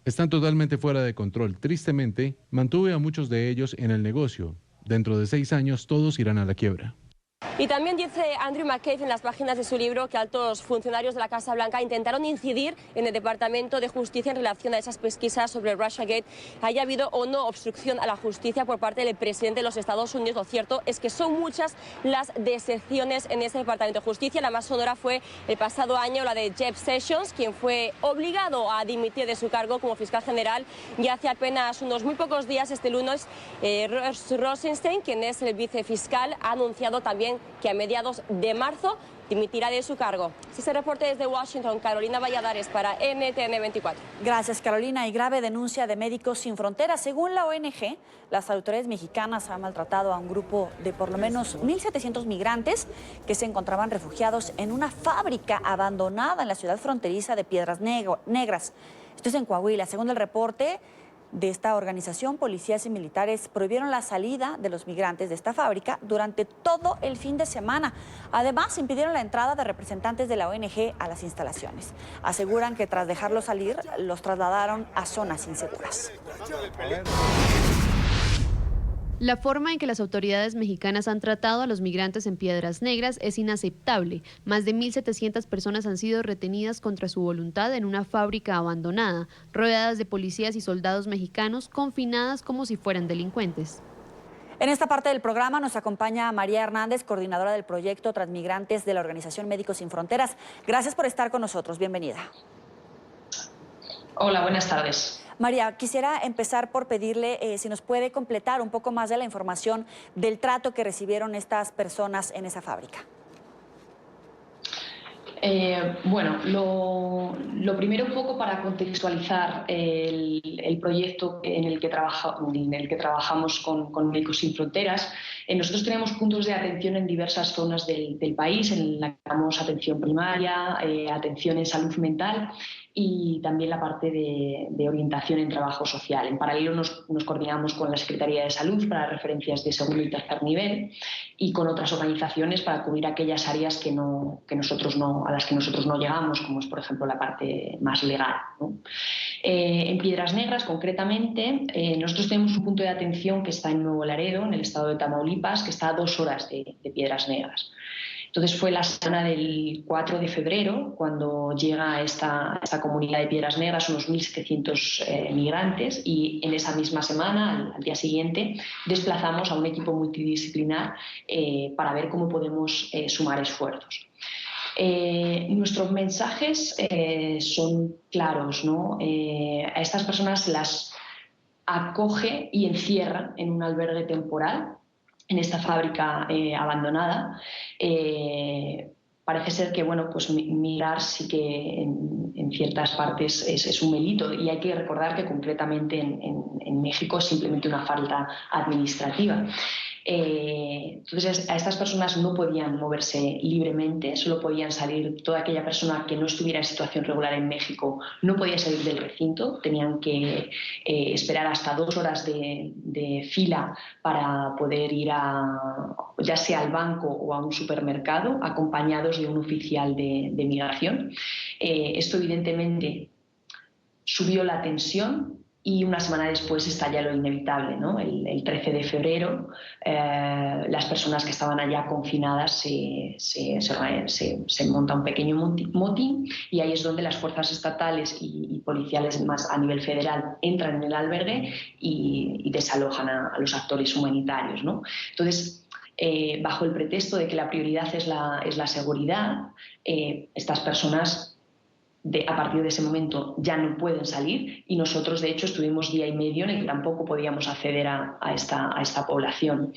Están totalmente fuera de control. Tristemente, mantuve a muchos de ellos en el negocio. Dentro de 6 años todos irán a la quiebra. Y también dice Andrew McCabe en las páginas de su libro que altos funcionarios de la Casa Blanca intentaron incidir en el Departamento de Justicia en relación a esas pesquisas sobre Russiagate, haya habido o no obstrucción a la justicia por parte del presidente de los Estados Unidos. Lo cierto es que son muchas las deserciones en ese Departamento de Justicia. La más sonora fue el pasado año la de Jeff Sessions, quien fue obligado a dimitir de su cargo como fiscal general, y hace apenas unos muy pocos días, este lunes, Ross Rosenstein, quien es el vicefiscal, ha anunciado también que a mediados de marzo dimitirá de su cargo. Este reporte desde Washington, Carolina Valladares para NTN 24. Gracias, Carolina. Y grave denuncia de Médicos Sin Fronteras. Según la ONG, las autoridades mexicanas han maltratado a un grupo de por lo menos 1.700 migrantes que se encontraban refugiados en una fábrica abandonada en la ciudad fronteriza de Piedras Negras. Esto es en Coahuila. Según el reporte de esta organización, policías y militares prohibieron la salida de los migrantes de esta fábrica durante todo el fin de semana. Además, impidieron la entrada de representantes de la ONG a las instalaciones. Aseguran que tras dejarlos salir, los trasladaron a zonas inseguras. La forma en que las autoridades mexicanas han tratado a los migrantes en Piedras Negras es inaceptable. Más de 1.700 personas han sido retenidas contra su voluntad en una fábrica abandonada, rodeadas de policías y soldados mexicanos, confinadas como si fueran delincuentes. En esta parte del programa nos acompaña María Hernández, coordinadora del proyecto Transmigrantes de la organización Médicos Sin Fronteras. Gracias por estar con nosotros. Bienvenida. Hola, buenas tardes. María, quisiera empezar por pedirle si nos puede completar un poco más de la información del trato que recibieron estas personas en esa fábrica. Bueno, lo primero un poco para contextualizar el proyecto en el que trabajamos con Médicos Sin Fronteras. Nosotros tenemos puntos de atención en diversas zonas del país, en la que damos atención primaria, atención en salud mental y también la parte de orientación en trabajo social. En paralelo nos coordinamos con la Secretaría de Salud para referencias de segundo y tercer nivel y con otras organizaciones para cubrir aquellas áreas a las que nosotros no llegamos, como es, por ejemplo, la parte más legal, ¿no? En Piedras Negras, concretamente, nosotros tenemos un punto de atención que está en Nuevo Laredo, en el estado de Tamaulipas, que está a 2 horas de Piedras Negras. Entonces fue la semana del 4 de febrero cuando llega a esta comunidad de Piedras Negras unos 1.700 migrantes, y en esa misma semana, al día siguiente, desplazamos a un equipo multidisciplinar para ver cómo podemos sumar esfuerzos. Nuestros mensajes son claros, ¿no? A estas personas las acoge y encierra en un albergue temporal en esta fábrica abandonada. Parece ser que pues migrar sí que en ciertas partes es un delito, y hay que recordar que concretamente en México es simplemente una falta administrativa. Entonces a estas personas no podían moverse libremente, solo podían salir, toda aquella persona que no estuviera en situación regular en México no podía salir del recinto, tenían que esperar hasta 2 horas de fila para poder ir ya sea al banco o a un supermercado, acompañados de un oficial de migración. Esto evidentemente subió la tensión, y una semana después estalla lo inevitable, ¿no? El 13 de febrero las personas que estaban allá confinadas se monta un pequeño motín, y ahí es donde las fuerzas estatales y policiales más a nivel federal entran en el albergue y desalojan a los actores humanitarios, ¿no? Entonces, bajo el pretexto de que la prioridad es la seguridad, estas personas a partir de ese momento ya no pueden salir, y nosotros de hecho estuvimos día y medio en el que tampoco podíamos acceder a esta población.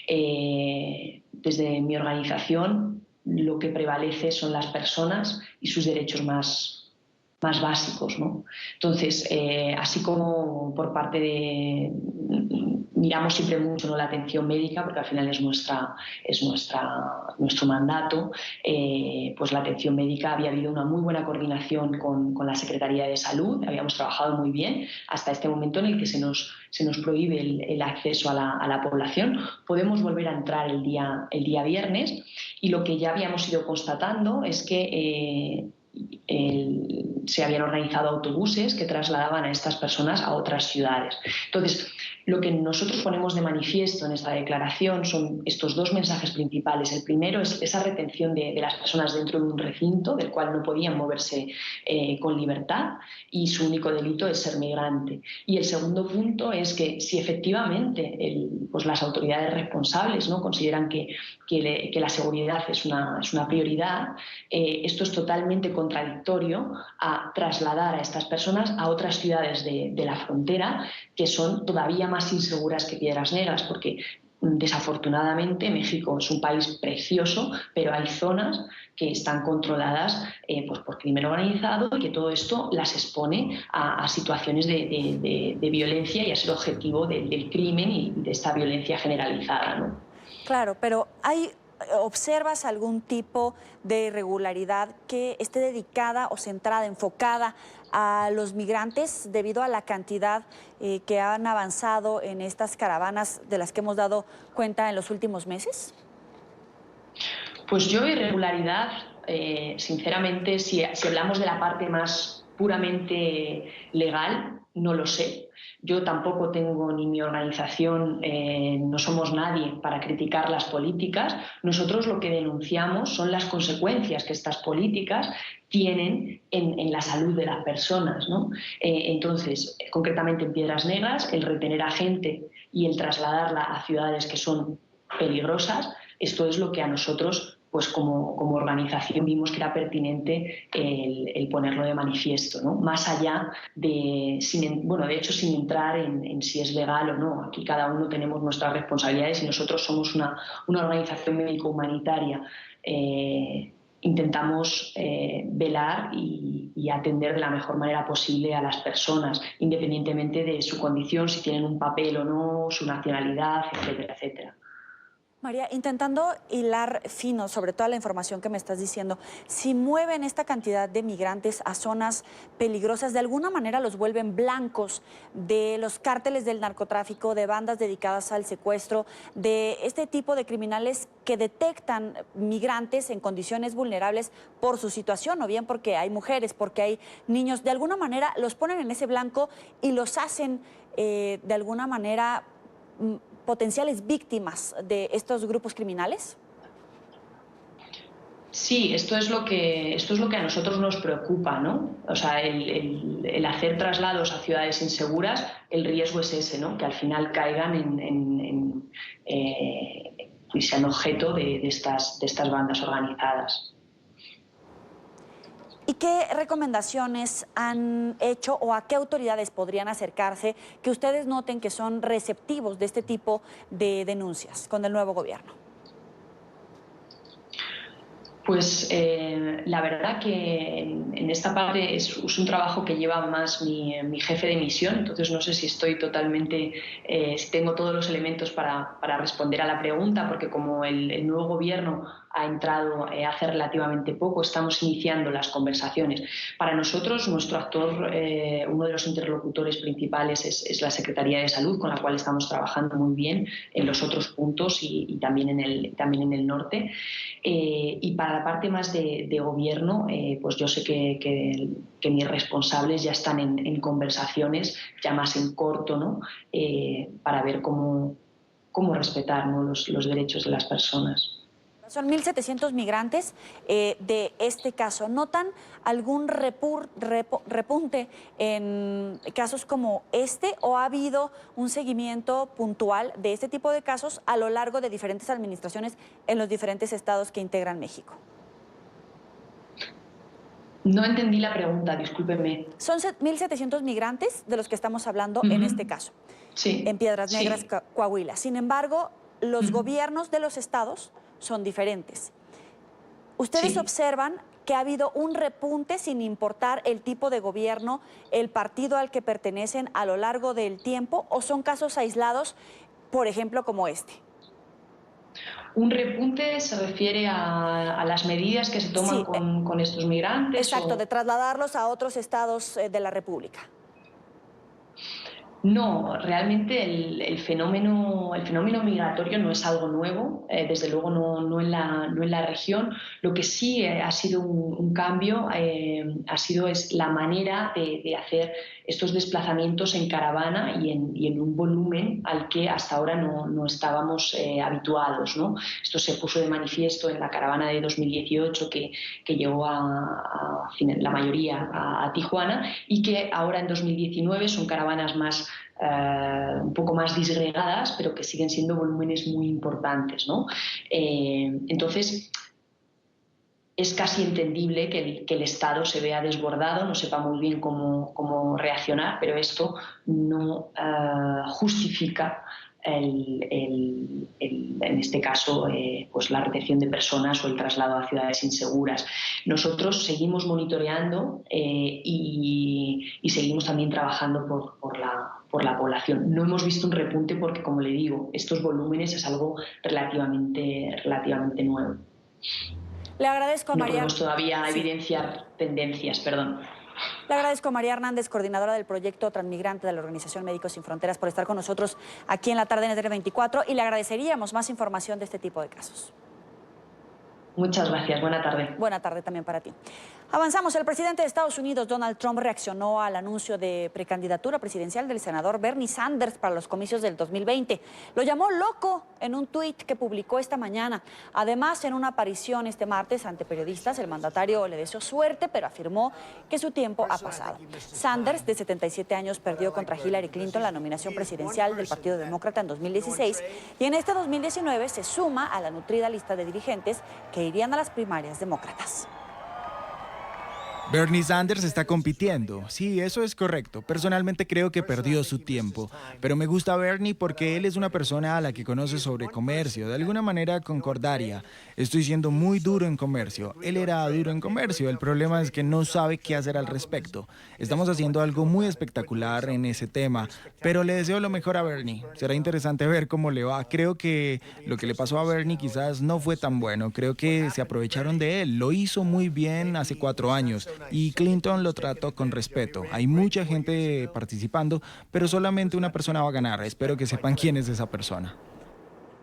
Desde mi organización lo que prevalece son las personas y sus derechos más básicos, ¿no? Entonces, así como por parte de... Miramos siempre mucho, ¿no?, la atención médica, porque al final es nuestro mandato. Pues la atención médica, había habido una muy buena coordinación con la Secretaría de Salud, habíamos trabajado muy bien hasta este momento en el que se nos prohíbe el acceso a la población. Podemos volver a entrar el día viernes, y lo que ya habíamos ido constatando es que se habían organizado autobuses que trasladaban a estas personas a otras ciudades. Entonces, Lo que nosotros ponemos de manifiesto en esta declaración son estos dos mensajes principales. El primero es esa retención de las personas dentro de un recinto del cual no podían moverse con libertad y su único delito es ser migrante. Y el segundo punto es que si efectivamente pues las autoridades responsables, ¿no?, consideran que la seguridad es una prioridad, esto es totalmente contradictorio a trasladar a estas personas a otras ciudades de la frontera que son todavía más inseguras que Piedras Negras, porque desafortunadamente México es un país precioso, pero hay zonas que están controladas pues por crimen organizado y que todo esto las expone a situaciones de violencia y a ser objetivo del crimen y de esta violencia generalizada, ¿no? Claro, pero ¿observas algún tipo de irregularidad que esté dedicada o centrada, enfocada a los migrantes debido a la cantidad que han avanzado en estas caravanas de las que hemos dado cuenta en los últimos meses? Pues yo irregularidad, sinceramente, si hablamos de la parte más puramente legal, no lo sé. Yo tampoco tengo, ni mi organización, no somos nadie para criticar las políticas. Nosotros lo que denunciamos son las consecuencias que estas políticas tienen en la salud de las personas, ¿no? Entonces, concretamente en Piedras Negras, el retener a gente y el trasladarla a ciudades que son peligrosas, esto es lo que a nosotros, pues como organización, vimos que era pertinente el ponerlo de manifiesto, ¿no? Más allá de, de hecho, sin entrar en si es legal o no. Aquí cada uno tenemos nuestras responsabilidades y nosotros somos una organización médico-humanitaria. Intentamos velar y atender de la mejor manera posible a las personas, independientemente de su condición, si tienen un papel o no, su nacionalidad, etcétera, etcétera. María, intentando hilar fino sobre toda la información que me estás diciendo, si mueven esta cantidad de migrantes a zonas peligrosas, de alguna manera los vuelven blancos de los cárteles del narcotráfico, de bandas dedicadas al secuestro, de este tipo de criminales que detectan migrantes en condiciones vulnerables por su situación, o bien porque hay mujeres, porque hay niños, de alguna manera los ponen en ese blanco y los hacen de alguna manera potenciales víctimas de estos grupos criminales? Sí, esto es lo que a nosotros nos preocupa, ¿no? O sea, el hacer traslados a ciudades inseguras, el riesgo es ese, ¿no? Que al final caigan y sean objeto de estas bandas organizadas. ¿Y qué recomendaciones han hecho o a qué autoridades podrían acercarse que ustedes noten que son receptivos de este tipo de denuncias con el nuevo gobierno? Pues la verdad que en esta parte es un trabajo que lleva más mi jefe de misión, entonces no sé si estoy totalmente, si tengo todos los elementos para responder a la pregunta, porque como el nuevo gobierno ha entrado hace relativamente poco, estamos iniciando las conversaciones. Para nosotros, nuestro actor, uno de los interlocutores principales es la Secretaría de Salud, con la cual estamos trabajando muy bien en los otros puntos y también en el norte. Y para la parte más de gobierno, pues yo sé que mis responsables ya están en conversaciones, ya más en corto, ¿no? Para ver cómo respetar, ¿no?, los derechos de las personas. Son 1.700 migrantes de este caso. ¿Notan algún repunte en casos como este o ha habido un seguimiento puntual de este tipo de casos a lo largo de diferentes administraciones en los diferentes estados que integran México? No entendí la pregunta, discúlpeme. Son 1.700 migrantes de los que estamos hablando en este caso, en Piedras Negras, Coahuila. Sin embargo, los gobiernos de los estados son diferentes. ¿Ustedes observan que ha habido un repunte sin importar el tipo de gobierno, el partido al que pertenecen a lo largo del tiempo, o son casos aislados, por ejemplo, como este? ¿Un repunte se refiere a las medidas que se toman con estos migrantes? Exacto, de trasladarlos a otros estados de la República. No, realmente el fenómeno migratorio no es algo nuevo, desde luego no en la región. Lo que sí ha sido un cambio es la manera de hacer estos desplazamientos en caravana y en un volumen al que hasta ahora no estábamos habituados, ¿no? Esto se puso de manifiesto en la caravana de 2018 que llegó la mayoría a Tijuana, y que ahora en 2019 son caravanas más un poco más disgregadas, pero que siguen siendo volúmenes muy importantes, ¿no? Entonces, es casi entendible que el Estado se vea desbordado, no sepa muy bien cómo reaccionar, pero esto no justifica en este caso pues la retención de personas o el traslado a ciudades inseguras. Nosotros seguimos monitoreando y seguimos también trabajando por la población. No hemos visto un repunte porque, como le digo, estos volúmenes es algo relativamente nuevo. Le agradezco a María. No podemos todavía evidenciar tendencias, perdón. Le agradezco a María Hernández, coordinadora del proyecto Transmigrante de la Organización Médicos Sin Fronteras, por estar con nosotros aquí en la tarde en NTN 24, y le agradeceríamos más información de este tipo de casos. Muchas gracias. Buena tarde. Buena tarde también para ti. Avanzamos. El presidente de Estados Unidos, Donald Trump, reaccionó al anuncio de precandidatura presidencial del senador Bernie Sanders para los comicios del 2020. Lo llamó loco en un tuit que publicó esta mañana. Además, en una aparición este martes ante periodistas, el mandatario le deseó suerte, pero afirmó que su tiempo ha pasado. Sanders, de 77 años, perdió contra Hillary Clinton la nominación presidencial del Partido Demócrata en 2016 y en este 2019 se suma a la nutrida lista de dirigentes que irían a las primarias demócratas. Bernie Sanders está compitiendo. Sí, eso es correcto. Personalmente creo que perdió su tiempo. Pero me gusta Bernie porque él es una persona a la que conoce sobre comercio. De alguna manera concordaria. Estoy siendo muy duro en comercio. Él era duro en comercio. El problema es que no sabe qué hacer al respecto. Estamos haciendo algo muy espectacular en ese tema. Pero le deseo lo mejor a Bernie. Será interesante ver cómo le va. Creo que lo que le pasó a Bernie quizás no fue tan bueno. Creo que se aprovecharon de él. Lo hizo muy bien hace 4 años. Y Clinton lo trató con respeto. Hay mucha gente participando, pero solamente una persona va a ganar. Espero que sepan quién es esa persona.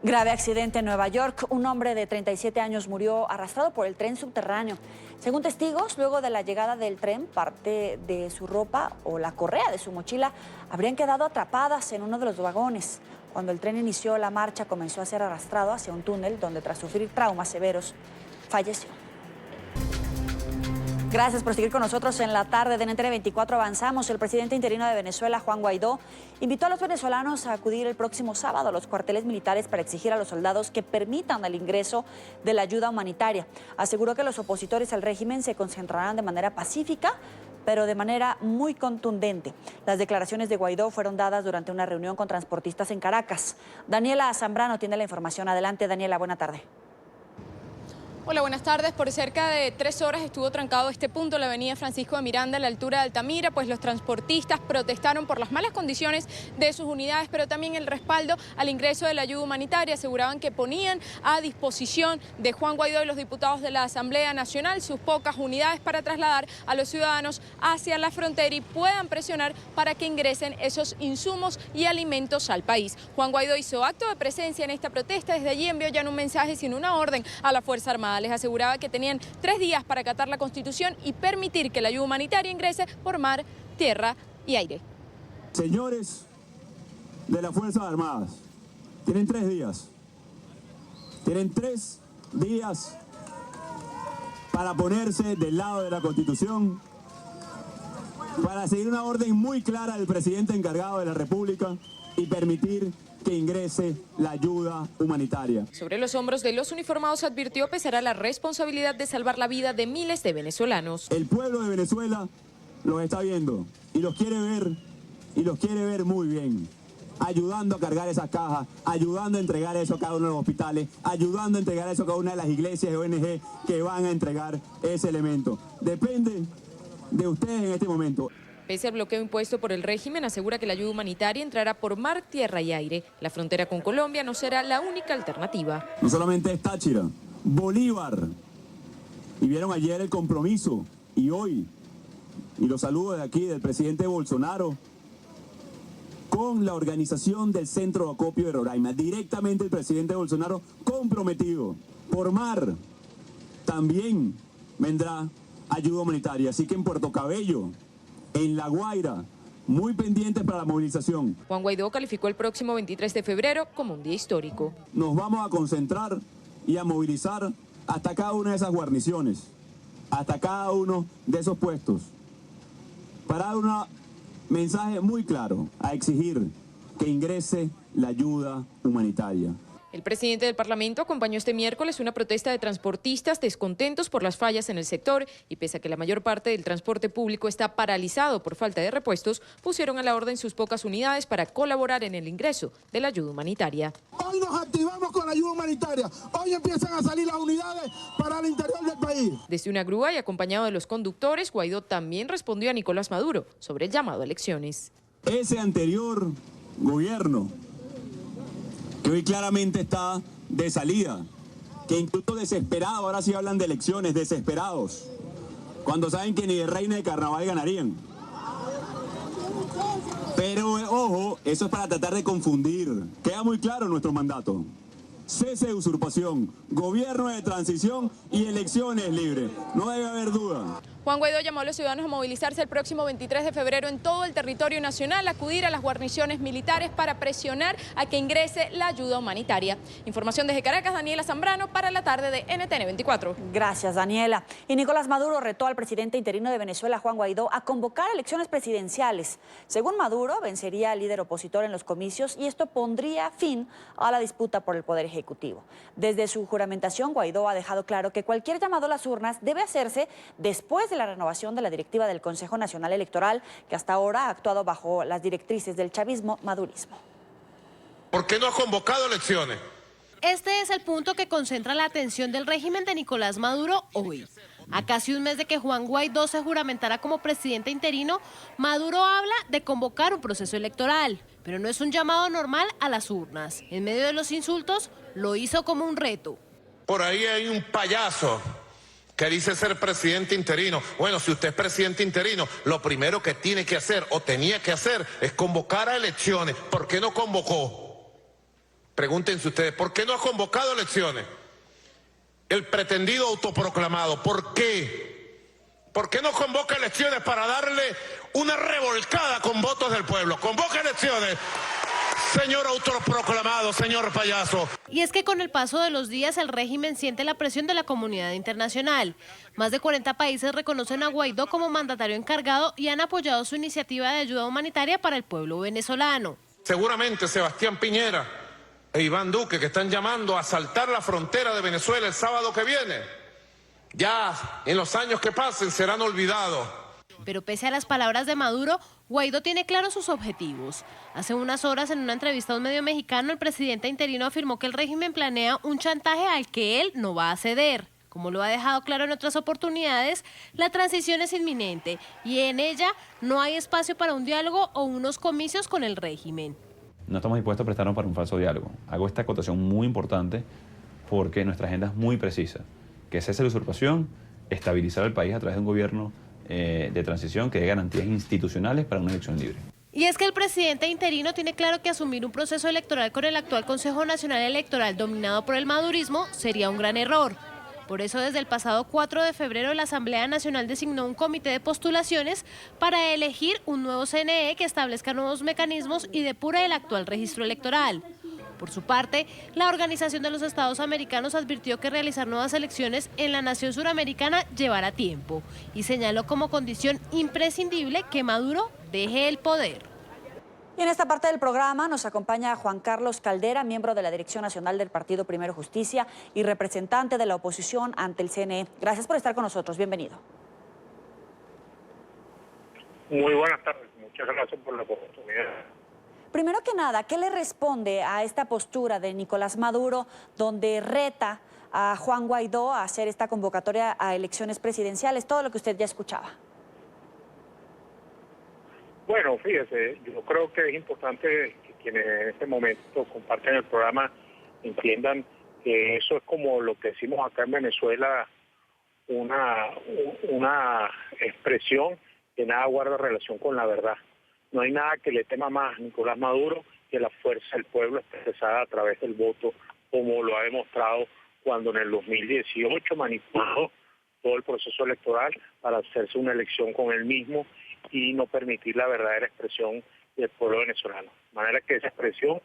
Grave accidente en Nueva York. Un hombre de 37 años murió arrastrado por el tren subterráneo. Según testigos, luego de la llegada del tren, parte de su ropa o la correa de su mochila habrían quedado atrapadas en uno de los vagones. Cuando el tren inició la marcha, comenzó a ser arrastrado hacia un túnel donde, tras sufrir traumas severos, falleció. Gracias por seguir con nosotros en la tarde de NTN 24. Avanzamos. El presidente interino de Venezuela, Juan Guaidó, invitó a los venezolanos a acudir el próximo sábado a los cuarteles militares para exigir a los soldados que permitan el ingreso de la ayuda humanitaria. Aseguró que los opositores al régimen se concentrarán de manera pacífica, pero de manera muy contundente. Las declaraciones de Guaidó fueron dadas durante una reunión con transportistas en Caracas. Daniela Zambrano tiene la información. Adelante, Daniela, buena tarde. Hola, buenas tardes. Por cerca de 3 horas estuvo trancado este punto, la avenida Francisco de Miranda, a la altura de Altamira, pues los transportistas protestaron por las malas condiciones de sus unidades, pero también el respaldo al ingreso de la ayuda humanitaria. Aseguraban que ponían a disposición de Juan Guaidó y los diputados de la Asamblea Nacional sus pocas unidades para trasladar a los ciudadanos hacia la frontera y puedan presionar para que ingresen esos insumos y alimentos al país. Juan Guaidó hizo acto de presencia en esta protesta. Desde allí envió ya no un mensaje, sino una orden a la Fuerza Armada. Les aseguraba que tenían 3 días para acatar la Constitución y permitir que la ayuda humanitaria ingrese por mar, tierra y aire. Señores de las Fuerzas Armadas, tienen 3 días. Tienen 3 días para ponerse del lado de la Constitución, para seguir una orden muy clara del presidente encargado de la República y permitir que ingrese la ayuda humanitaria. Sobre los hombros de los uniformados, advirtió, pesará la responsabilidad de salvar la vida de miles de venezolanos. El pueblo de Venezuela los está viendo y los quiere ver muy bien, ayudando a cargar esas cajas, ayudando a entregar eso a cada uno de los hospitales, ayudando a entregar eso a cada una de las iglesias y ONG que van a entregar ese elemento. Depende de ustedes en este momento. Pese al bloqueo impuesto por el régimen, asegura que la ayuda humanitaria entrará por mar, tierra y aire. La frontera con Colombia no será la única alternativa. No solamente es Táchira, Bolívar. Y vieron ayer el compromiso y hoy, y los saludos de aquí del presidente Bolsonaro, con la organización del centro de acopio de Roraima. Directamente el presidente Bolsonaro comprometido. Por mar también vendrá ayuda humanitaria. Así que en Puerto Cabello, en La Guaira, muy pendientes para la movilización. Juan Guaidó calificó el próximo 23 de febrero como un día histórico. Nos vamos a concentrar y a movilizar hasta cada una de esas guarniciones, hasta cada uno de esos puestos, para dar un mensaje muy claro, a exigir que ingrese la ayuda humanitaria. El presidente del Parlamento acompañó este miércoles una protesta de transportistas descontentos por las fallas en el sector y pese a que la mayor parte del transporte público está paralizado por falta de repuestos, pusieron a la orden sus pocas unidades para colaborar en el ingreso de la ayuda humanitaria. Hoy nos activamos con la ayuda humanitaria. Hoy empiezan a salir las unidades para el interior del país. Desde una grúa y acompañado de los conductores, Guaidó también respondió a Nicolás Maduro sobre el llamado a elecciones. Ese anterior gobierno, que hoy claramente está de salida, que incluso desesperado, ahora sí hablan de elecciones, desesperados, cuando saben que ni de reina de carnaval ganarían. Pero ojo, eso es para tratar de confundir. Queda muy claro nuestro mandato. Cese de usurpación, gobierno de transición y elecciones libres. No debe haber duda. Juan Guaidó llamó a los ciudadanos a movilizarse el próximo 23 de febrero en todo el territorio nacional, acudir a las guarniciones militares para presionar a que ingrese la ayuda humanitaria. Información desde Caracas, Daniela Zambrano para la tarde de NTN 24. Gracias, Daniela. Y Nicolás Maduro retó al presidente interino de Venezuela, Juan Guaidó, a convocar elecciones presidenciales. Según Maduro, vencería al líder opositor en los comicios y esto pondría fin a la disputa por el poder ejecutivo. Desde su juramentación, Guaidó ha dejado claro que cualquier llamado a las urnas debe hacerse después de la renovación de la directiva del Consejo Nacional Electoral, que hasta ahora ha actuado bajo las directrices del chavismo-madurismo. ¿Por qué no ha convocado elecciones? Este es el punto que concentra la atención del régimen de Nicolás Maduro hoy. A casi un mes de que Juan Guaidó se juramentara como presidente interino, Maduro habla de convocar un proceso electoral, pero no es un llamado normal a las urnas. En medio de los insultos, lo hizo como un reto. Por ahí hay un payaso que dice ser presidente interino. Bueno, si usted es presidente interino, lo primero que tiene que hacer o tenía que hacer es convocar a elecciones. ¿Por qué no convocó? Pregúntense ustedes, ¿por qué no ha convocado elecciones? El pretendido autoproclamado, ¿por qué? ¿Por qué no convoca elecciones para darle una revolcada con votos del pueblo? Convoca elecciones, señor autoproclamado, señor payaso. Y es que con el paso de los días el régimen siente la presión de la comunidad internacional. Más de 40 países reconocen a Guaidó como mandatario encargado y han apoyado su iniciativa de ayuda humanitaria para el pueblo venezolano. Seguramente Sebastián Piñera e Iván Duque, que están llamando a asaltar la frontera de Venezuela el sábado que viene, ya en los años que pasen serán olvidados. Pero pese a las palabras de Maduro, Guaidó tiene claros sus objetivos. Hace unas horas, en una entrevista a un medio mexicano, el presidente interino afirmó que el régimen planea un chantaje al que él no va a ceder. Como lo ha dejado claro en otras oportunidades, la transición es inminente y en ella no hay espacio para un diálogo o unos comicios con el régimen. No estamos dispuestos a prestarnos para un falso diálogo. Hago esta acotación muy importante porque nuestra agenda es muy precisa, que cese la usurpación, estabilizar el país a través de un gobierno de transición que dé garantías institucionales para una elección libre. Y es que el presidente interino tiene claro que asumir un proceso electoral con el actual Consejo Nacional Electoral dominado por el madurismo sería un gran error. Por eso, desde el pasado 4 de febrero, la Asamblea Nacional designó un comité de postulaciones para elegir un nuevo CNE que establezca nuevos mecanismos y depure el actual registro electoral. Por su parte, la Organización de los Estados Americanos advirtió que realizar nuevas elecciones en la nación suramericana llevará tiempo y señaló como condición imprescindible que Maduro deje el poder. Y en esta parte del programa nos acompaña Juan Carlos Caldera, miembro de la Dirección Nacional del Partido Primero Justicia y representante de la oposición ante el CNE. Gracias por estar con nosotros. Bienvenido. Muy buenas tardes. Muchas gracias por la oportunidad. Primero que nada, ¿qué le responde a esta postura de Nicolás Maduro, donde reta a Juan Guaidó a hacer esta convocatoria a elecciones presidenciales? Todo lo que usted ya escuchaba. Bueno, fíjese, yo creo que es importante que quienes en este momento comparten el programa entiendan que eso es como lo que decimos acá en Venezuela, una expresión que nada guarda relación con la verdad. No hay nada que le tema más a Nicolás Maduro que la fuerza del pueblo expresada a través del voto, como lo ha demostrado cuando en el 2018 manipuló todo el proceso electoral para hacerse una elección con él mismo y no permitir la verdadera expresión del pueblo venezolano. De manera que esa expresión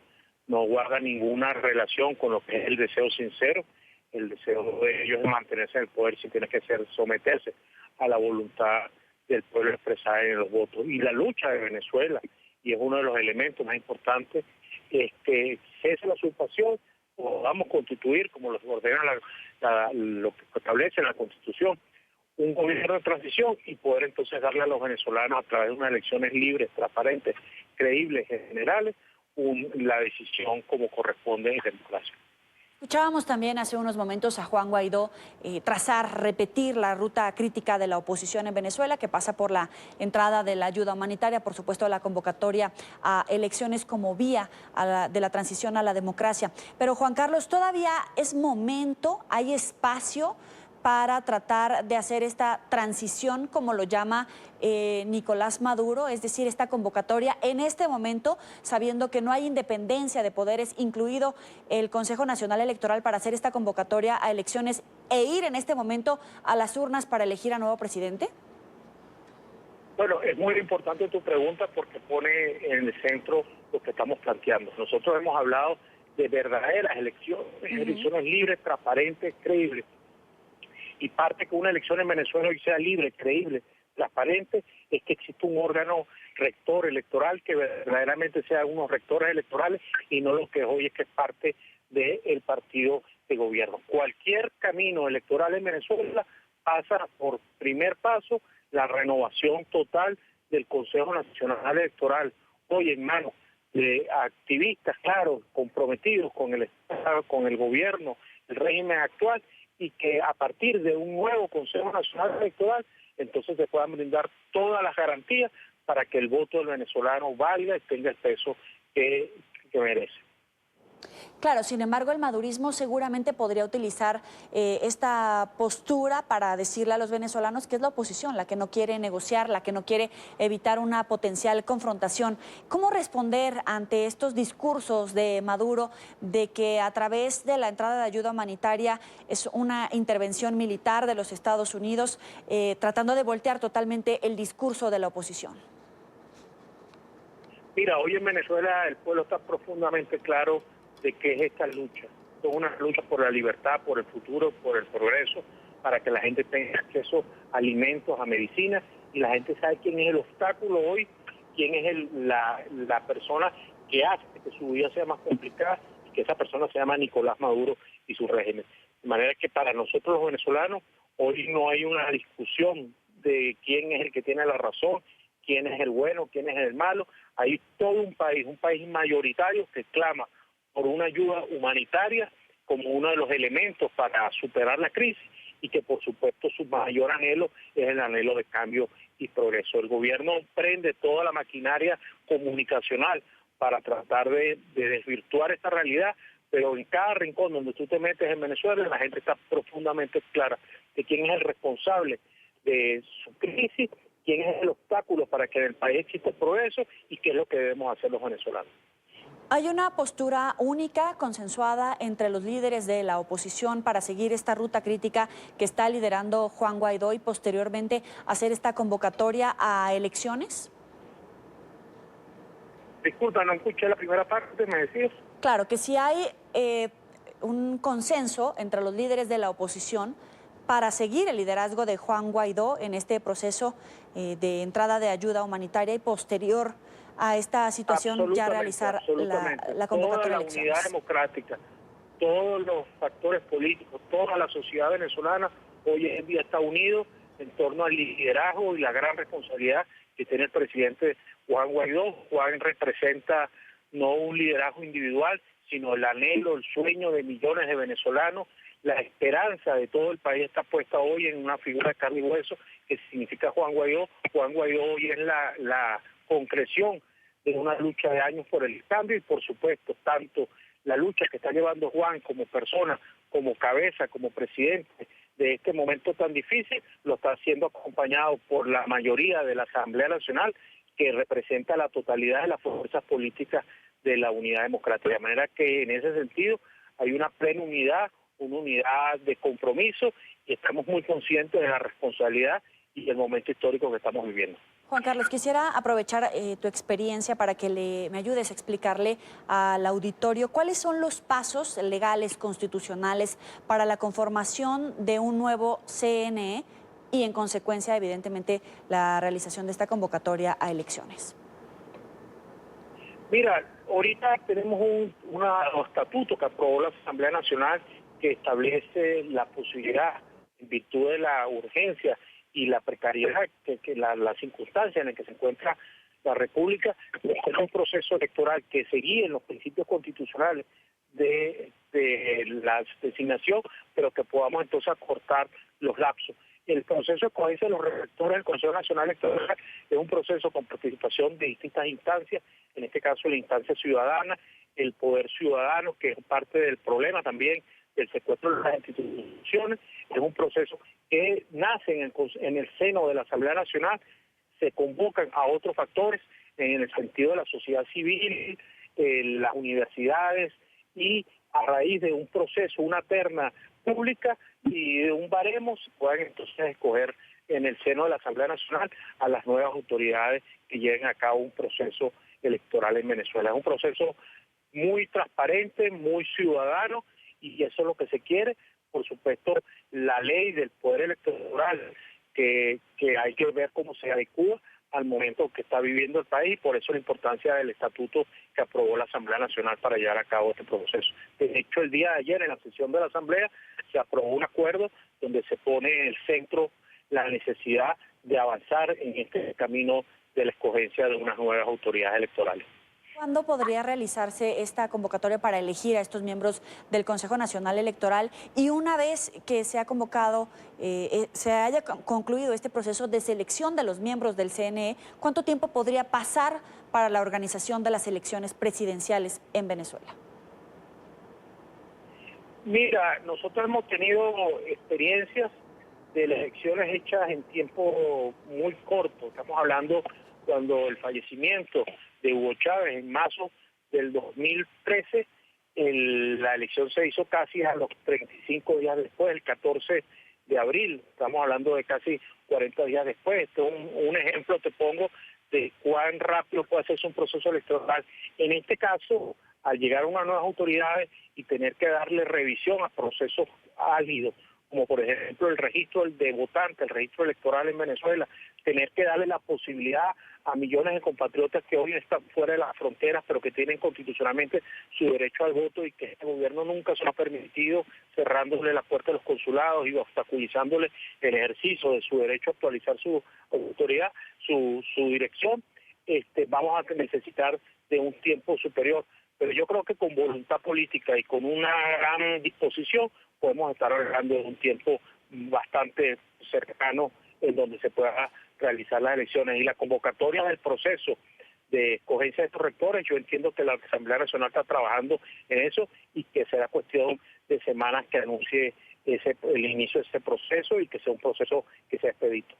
no guarda ninguna relación con lo que es el deseo sincero, el deseo de ellos de mantenerse en el poder, si tiene que ser someterse a la voluntad del pueblo expresada en los votos. Y la lucha de Venezuela, y es uno de los elementos más importantes, es que cese la usurpación, podamos constituir, como lo ordena lo que establece la Constitución, un gobierno de transición y poder entonces darle a los venezolanos, a través de unas elecciones libres, transparentes, creíbles, generales, la decisión como corresponde en democracia. Escuchábamos también hace unos momentos a Juan Guaidó repetir la ruta crítica de la oposición en Venezuela, que pasa por la entrada de la ayuda humanitaria, por supuesto la convocatoria a elecciones como vía de la transición a la democracia. Pero Juan Carlos, todavía es momento, hay espacio para tratar de hacer esta transición, como lo llama Nicolás Maduro, es decir, esta convocatoria en este momento, sabiendo que no hay independencia de poderes, incluido el Consejo Nacional Electoral, para hacer esta convocatoria a elecciones e ir en este momento a las urnas para elegir a nuevo presidente? Bueno, es muy importante tu pregunta porque pone en el centro lo que estamos planteando. Nosotros hemos hablado de verdaderas elecciones, elecciones libres, transparentes, creíbles. Y parte que una elección en Venezuela hoy sea libre, creíble, transparente, es que existe un órgano rector electoral que verdaderamente sea unos rectores electorales y no lo que hoy es que es parte del partido de gobierno. Cualquier camino electoral en Venezuela pasa por primer paso la renovación total del Consejo Nacional Electoral, hoy en manos de activistas, claro, comprometidos con el Estado, con el gobierno, el régimen actual, y que a partir de un nuevo Consejo Nacional Electoral, entonces se puedan brindar todas las garantías para que el voto del venezolano valga y tenga el peso que merece. Claro, sin embargo, el madurismo seguramente podría utilizar esta postura para decirle a los venezolanos que es la oposición la que no quiere negociar, la que no quiere evitar una potencial confrontación. ¿Cómo responder ante estos discursos de Maduro de que a través de la entrada de ayuda humanitaria es una intervención militar de los Estados Unidos, tratando de voltear totalmente el discurso de la oposición? Mira, hoy en Venezuela el pueblo está profundamente claro de qué es esta lucha. Es una lucha por la libertad, por el futuro, por el progreso, para que la gente tenga acceso a alimentos, a medicinas, y la gente sabe quién es el obstáculo hoy, quién es la persona que hace que su vida sea más complicada, y que esa persona se llama Nicolás Maduro y su régimen. De manera que para nosotros los venezolanos hoy no hay una discusión de quién es el que tiene la razón, quién es el bueno, quién es el malo. Hay todo un país mayoritario que clama por una ayuda humanitaria como uno de los elementos para superar la crisis y que por supuesto su mayor anhelo es el anhelo de cambio y progreso. El gobierno prende toda la maquinaria comunicacional para tratar de desvirtuar esta realidad, pero en cada rincón donde tú te metes en Venezuela la gente está profundamente clara de quién es el responsable de su crisis, quién es el obstáculo para que en el país exista progreso y qué es lo que debemos hacer los venezolanos. ¿Hay una postura única, consensuada entre los líderes de la oposición para seguir esta ruta crítica que está liderando Juan Guaidó y posteriormente hacer esta convocatoria a elecciones? Disculpa, no escuché la primera parte, ¿me decías? Claro, que si hay un consenso entre los líderes de la oposición para seguir el liderazgo de Juan Guaidó en este proceso de entrada de ayuda humanitaria y posterior a esta situación ya realizar la convocatoria a elecciones. Toda la unidad democrática, todos los factores políticos, toda la sociedad venezolana hoy en día está unido en torno al liderazgo y la gran responsabilidad que tiene el presidente Juan Guaidó. Juan representa no un liderazgo individual, sino el anhelo, el sueño de millones de venezolanos. La esperanza de todo el país está puesta hoy en una figura de carne y hueso que significa Juan Guaidó. Juan Guaidó hoy es la concreción de una lucha de años por el cambio y por supuesto tanto la lucha que está llevando Juan como persona, como cabeza, como presidente de este momento tan difícil, lo está haciendo acompañado por la mayoría de la Asamblea Nacional, que representa la totalidad de las fuerzas políticas de la unidad democrática. De manera que en ese sentido hay una plena unidad, una unidad de compromiso, y estamos muy conscientes de la responsabilidad y el momento histórico que estamos viviendo. Juan Carlos, quisiera aprovechar tu experiencia para que me ayudes a explicarle al auditorio cuáles son los pasos legales, constitucionales para la conformación de un nuevo CNE y, en consecuencia, evidentemente, la realización de esta convocatoria a elecciones. Mira, ahorita tenemos un estatuto que aprobó la Asamblea Nacional que establece la posibilidad, en virtud de la urgencia y la precariedad, la circunstancia en la que se encuentra la República, es un proceso electoral que se guíe en los principios constitucionales de la designación, pero que podamos entonces acortar los lapsos. El proceso de escogencia de los rectores del Consejo Nacional Electoral es un proceso con participación de distintas instancias, en este caso la instancia ciudadana, el poder ciudadano, que es parte del problema también del secuestro de las instituciones. Es un proceso que nace en el seno de la Asamblea Nacional, se convocan a otros factores en el sentido de la sociedad civil, las universidades, y a raíz de un proceso, una terna pública y de un baremo, se puedan entonces escoger en el seno de la Asamblea Nacional a las nuevas autoridades que lleven a cabo un proceso electoral en Venezuela. Es un proceso muy transparente, muy ciudadano, y eso es lo que se quiere. Por supuesto, la ley del poder electoral, que hay que ver cómo se adecua al momento que está viviendo el país, por eso la importancia del estatuto que aprobó la Asamblea Nacional para llevar a cabo este proceso. De hecho, el día de ayer, en la sesión de la Asamblea, se aprobó un acuerdo donde se pone en el centro la necesidad de avanzar en este camino de la escogencia de unas nuevas autoridades electorales. ¿Cuándo podría realizarse esta convocatoria para elegir a estos miembros del Consejo Nacional Electoral? Y una vez que se ha convocado, se haya concluido este proceso de selección de los miembros del CNE, ¿cuánto tiempo podría pasar para la organización de las elecciones presidenciales en Venezuela? Mira, nosotros hemos tenido experiencias de elecciones hechas en tiempo muy corto. Estamos hablando cuando el fallecimiento de Hugo Chávez en marzo del 2013, la elección se hizo casi a los 35 días después, el 14 de abril, estamos hablando de casi 40 días después. Esto es un ejemplo, te pongo, de cuán rápido puede hacerse un proceso electoral. En este caso, al llegar a unas nuevas autoridades y tener que darle revisión a procesos ágidos, como por ejemplo el registro de votantes, el registro electoral en Venezuela, tener que darle la posibilidad a millones de compatriotas que hoy están fuera de las fronteras, pero que tienen constitucionalmente su derecho al voto, y que este gobierno nunca se lo ha permitido, cerrándole la puerta a los consulados y obstaculizándole el ejercicio de su derecho a actualizar su autoridad, su dirección. Vamos a necesitar de un tiempo superior, pero yo creo que con voluntad política y con una gran disposición podemos estar hablando de un tiempo bastante cercano en donde se pueda realizar las elecciones. Y la convocatoria del proceso de escogencia de estos rectores, yo entiendo que la Asamblea Nacional está trabajando en eso, y que será cuestión de semanas que anuncie el inicio de ese proceso, y que sea un proceso que sea expedito.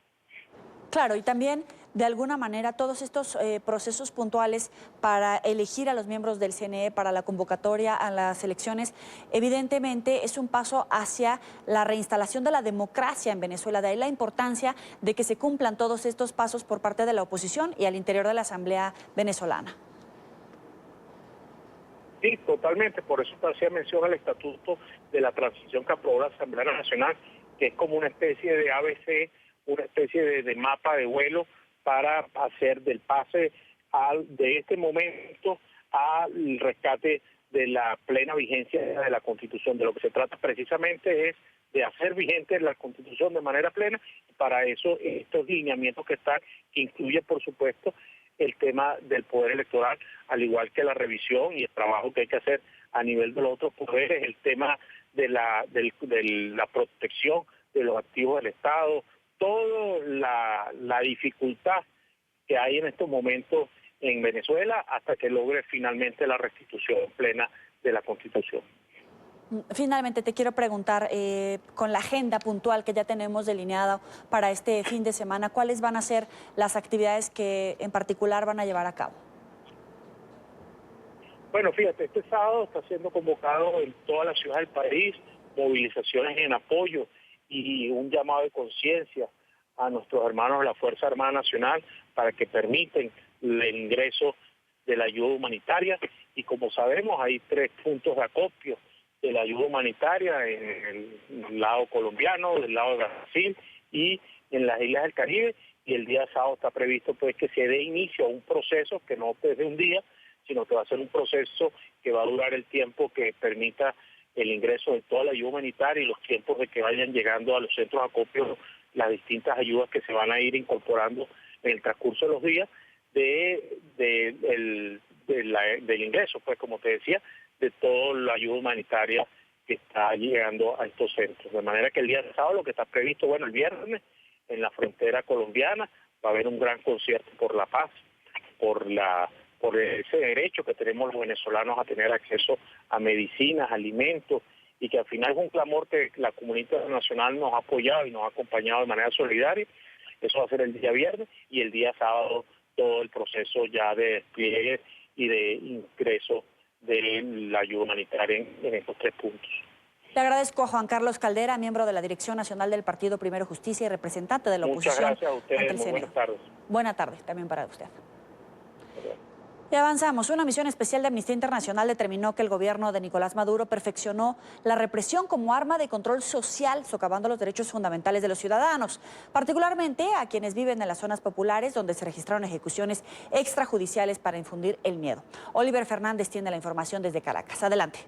Claro, y también, de alguna manera, todos estos procesos puntuales para elegir a los miembros del CNE, para la convocatoria a las elecciones, evidentemente es un paso hacia la reinstalación de la democracia en Venezuela. De ahí la importancia de que se cumplan todos estos pasos por parte de la oposición y al interior de la Asamblea venezolana. Sí, totalmente. Por eso hacía mención al estatuto de la transición que aprobó la Asamblea Nacional, que es como una especie de ABC, una especie de mapa de vuelo para hacer del pase de este momento al rescate de la plena vigencia de la Constitución. De lo que se trata precisamente es de hacer vigente la Constitución de manera plena, y para eso estos lineamientos que están, que incluye por supuesto el tema del poder electoral, al igual que la revisión y el trabajo que hay que hacer a nivel de los otros poderes, el tema de la protección de los activos del Estado, toda la dificultad que hay en estos momentos en Venezuela hasta que logre finalmente la restitución plena de la Constitución. Finalmente, te quiero preguntar, con la agenda puntual que ya tenemos delineada para este fin de semana, ¿cuáles van a ser las actividades que en particular van a llevar a cabo? Bueno, fíjate, este sábado está siendo convocado en toda la ciudad del país movilizaciones en apoyo y un llamado de conciencia a nuestros hermanos de la Fuerza Armada Nacional para que permiten el ingreso de la ayuda humanitaria. Y como sabemos, hay 3 puntos de acopio de la ayuda humanitaria en el lado colombiano, del lado de Brasil y en las islas del Caribe. Y el día sábado está previsto pues que se dé inicio a un proceso que no es de un día, sino que va a ser un proceso que va a durar el tiempo que permita el ingreso de toda la ayuda humanitaria y los tiempos de que vayan llegando a los centros de acopio las distintas ayudas que se van a ir incorporando en el transcurso de los días del ingreso, pues como te decía, de toda la ayuda humanitaria que está llegando a estos centros. De manera que el día sábado lo que está previsto, bueno, el viernes en la frontera colombiana va a haber un gran concierto por la paz, por ese derecho que tenemos los venezolanos a tener acceso a medicinas, alimentos, y que al final es un clamor que la comunidad internacional nos ha apoyado y nos ha acompañado de manera solidaria. Eso va a ser el día viernes y el día sábado todo el proceso ya de despliegue y de ingreso de la ayuda humanitaria en estos 3 puntos. Le agradezco a Juan Carlos Caldera, miembro de la Dirección Nacional del Partido Primero Justicia y representante de la oposición. Muchas gracias a ustedes, muy buenas tardes. Buena tarde también para usted. Y avanzamos. Una misión especial de Amnistía Internacional determinó que el gobierno de Nicolás Maduro perfeccionó la represión como arma de control social, socavando los derechos fundamentales de los ciudadanos, particularmente a quienes viven en las zonas populares donde se registraron ejecuciones extrajudiciales para infundir el miedo. Oliver Fernández tiene la información desde Caracas. Adelante.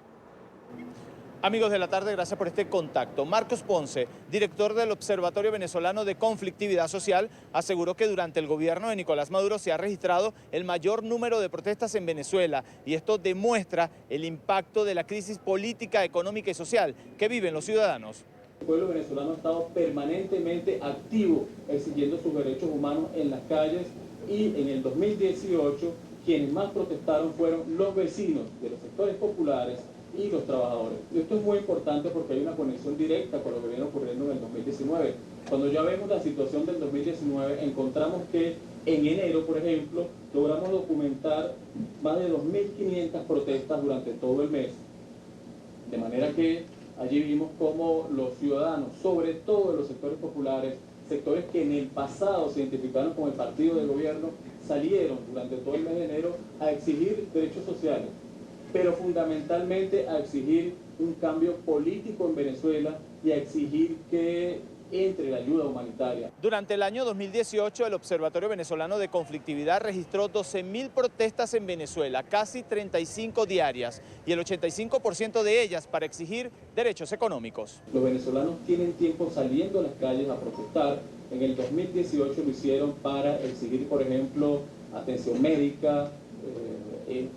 Amigos de la tarde, gracias por este contacto. Marcos Ponce, director del Observatorio Venezolano de Conflictividad Social, aseguró que durante el gobierno de Nicolás Maduro se ha registrado el mayor número de protestas en Venezuela y esto demuestra el impacto de la crisis política, económica y social que viven los ciudadanos. El pueblo venezolano ha estado permanentemente activo exigiendo sus derechos humanos en las calles y en el 2018 quienes más protestaron fueron los vecinos de los sectores populares y los trabajadores. Y esto es muy importante porque hay una conexión directa con lo que viene ocurriendo en el 2019. Cuando ya vemos la situación del 2019, encontramos que en enero, por ejemplo, logramos documentar más de 2.500 protestas durante todo el mes. De manera que allí vimos cómo los ciudadanos, sobre todo de los sectores populares, sectores que en el pasado se identificaron con el partido de gobierno, salieron durante todo el mes de enero a exigir derechos sociales, pero fundamentalmente a exigir un cambio político en Venezuela y a exigir que entre la ayuda humanitaria. Durante el año 2018, el Observatorio Venezolano de Conflictividad registró 12.000 protestas en Venezuela, casi 35 diarias, y el 85% de ellas para exigir derechos económicos. Los venezolanos tienen tiempo saliendo a las calles a protestar. En el 2018 lo hicieron para exigir, por ejemplo, atención médica,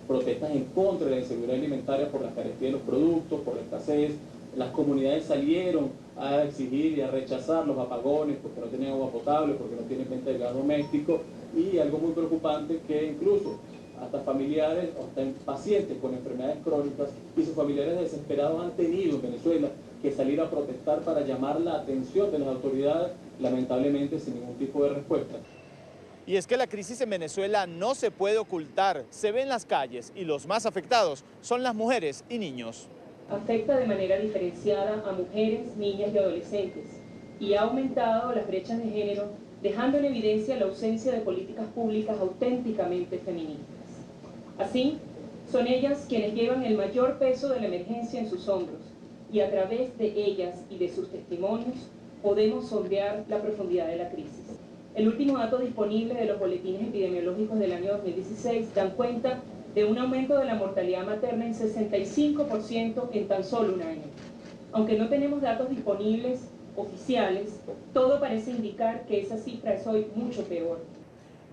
protestas en contra de la inseguridad alimentaria por la carestía de los productos, por la escasez. Las comunidades salieron a exigir y a rechazar los apagones porque no tenían agua potable, porque no tienen venta de gas doméstico, y algo muy preocupante que incluso hasta familiares, hasta pacientes con enfermedades crónicas y sus familiares desesperados han tenido en Venezuela que salir a protestar para llamar la atención de las autoridades, lamentablemente sin ningún tipo de respuesta. Y es que la crisis en Venezuela no se puede ocultar, se ve en las calles y los más afectados son las mujeres y niños. Afecta de manera diferenciada a mujeres, niñas y adolescentes y ha aumentado las brechas de género, dejando en evidencia la ausencia de políticas públicas auténticamente feministas. Así, son ellas quienes llevan el mayor peso de la emergencia en sus hombros y a través de ellas y de sus testimonios podemos sondear la profundidad de la crisis. El último dato disponible de los boletines epidemiológicos del año 2016 dan cuenta de un aumento de la mortalidad materna en 65% en tan solo un año. Aunque no tenemos datos disponibles oficiales, todo parece indicar que esa cifra es hoy mucho peor.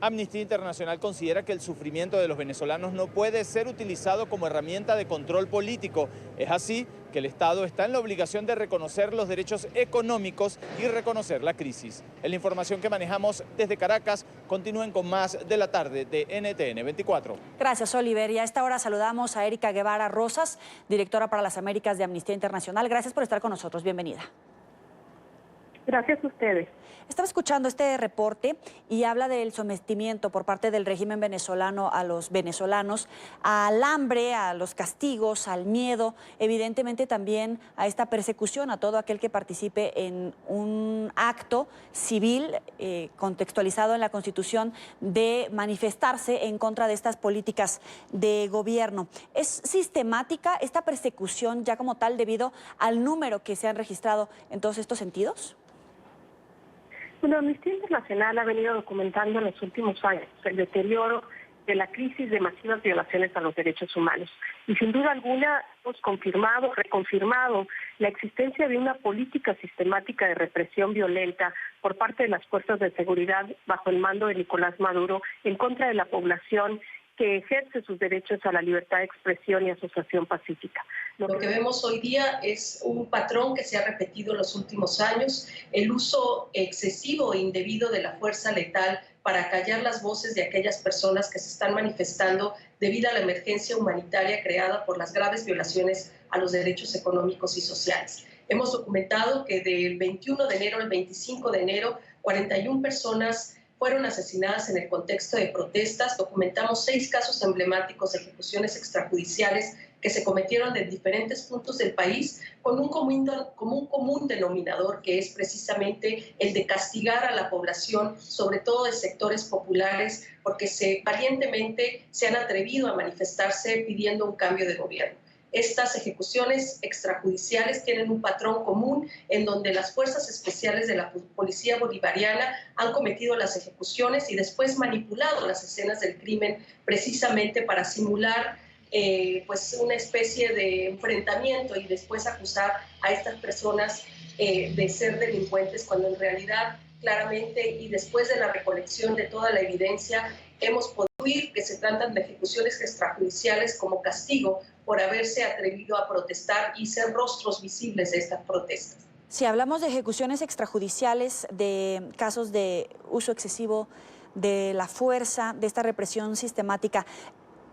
Amnistía Internacional considera que el sufrimiento de los venezolanos no puede ser utilizado como herramienta de control político. Es así que el Estado está en la obligación de reconocer los derechos económicos y reconocer la crisis. En la información que manejamos desde Caracas, continúen con más de la tarde de NTN 24. Gracias, Oliver. Y a esta hora saludamos a Erika Guevara Rosas, directora para las Américas de Amnistía Internacional. Gracias por estar con nosotros. Bienvenida. Gracias a ustedes. Estaba escuchando este reporte y habla del sometimiento por parte del régimen venezolano a los venezolanos, al hambre, a los castigos, al miedo, evidentemente también a esta persecución a todo aquel que participe en un acto civil contextualizado en la Constitución de manifestarse en contra de estas políticas de gobierno. ¿Es sistemática esta persecución ya como tal debido al número que se han registrado en todos estos sentidos? Bueno, Amnistía Internacional ha venido documentando en los últimos años el deterioro de la crisis de masivas violaciones a los derechos humanos. Y sin duda alguna hemos confirmado, reconfirmado la existencia de una política sistemática de represión violenta por parte de las fuerzas de seguridad bajo el mando de Nicolás Maduro en contra de la población que ejerce sus derechos a la libertad de expresión y asociación pacífica. Lo que vemos hoy día es un patrón que se ha repetido en los últimos años, el uso excesivo e indebido de la fuerza letal para callar las voces de aquellas personas que se están manifestando debido a la emergencia humanitaria creada por las graves violaciones a los derechos económicos y sociales. Hemos documentado que del 21 de enero al 25 de enero, 41 personas fueron asesinadas en el contexto de protestas. Documentamos 6 casos emblemáticos de ejecuciones extrajudiciales que se cometieron en diferentes puntos del país con un común denominador que es precisamente el de castigar a la población, sobre todo de sectores populares, porque valientemente se han atrevido a manifestarse pidiendo un cambio de gobierno. Estas ejecuciones extrajudiciales tienen un patrón común en donde las fuerzas especiales de la policía bolivariana han cometido las ejecuciones y después manipulado las escenas del crimen precisamente para simular pues una especie de enfrentamiento y después acusar a estas personas de ser delincuentes cuando en realidad claramente y después de la recolección de toda la evidencia hemos podido oír que se tratan de ejecuciones extrajudiciales como castigo por haberse atrevido a protestar y ser rostros visibles de estas protestas. Si hablamos de ejecuciones extrajudiciales, de casos de uso excesivo de la fuerza, de esta represión sistemática,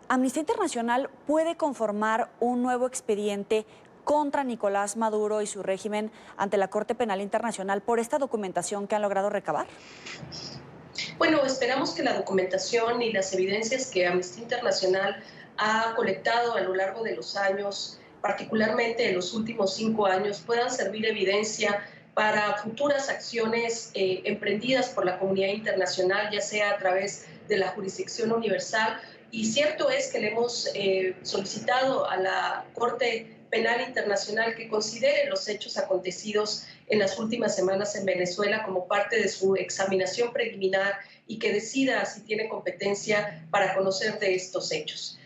¿Amnistía Internacional puede conformar un nuevo expediente contra Nicolás Maduro y su régimen ante la Corte Penal Internacional por esta documentación que han logrado recabar? Bueno, esperamos que la documentación y las evidencias que Amnistía Internacional ha colectado a lo largo de los años, particularmente en los últimos 5 años, puedan servir de evidencia para futuras acciones emprendidas por la comunidad internacional, ya sea a través de la jurisdicción universal. Y cierto es que le hemos solicitado a la Corte Penal Internacional que considere los hechos acontecidos en las últimas semanas en Venezuela como parte de su examinación preliminar y que decida si tiene competencia para conocer de estos hechos.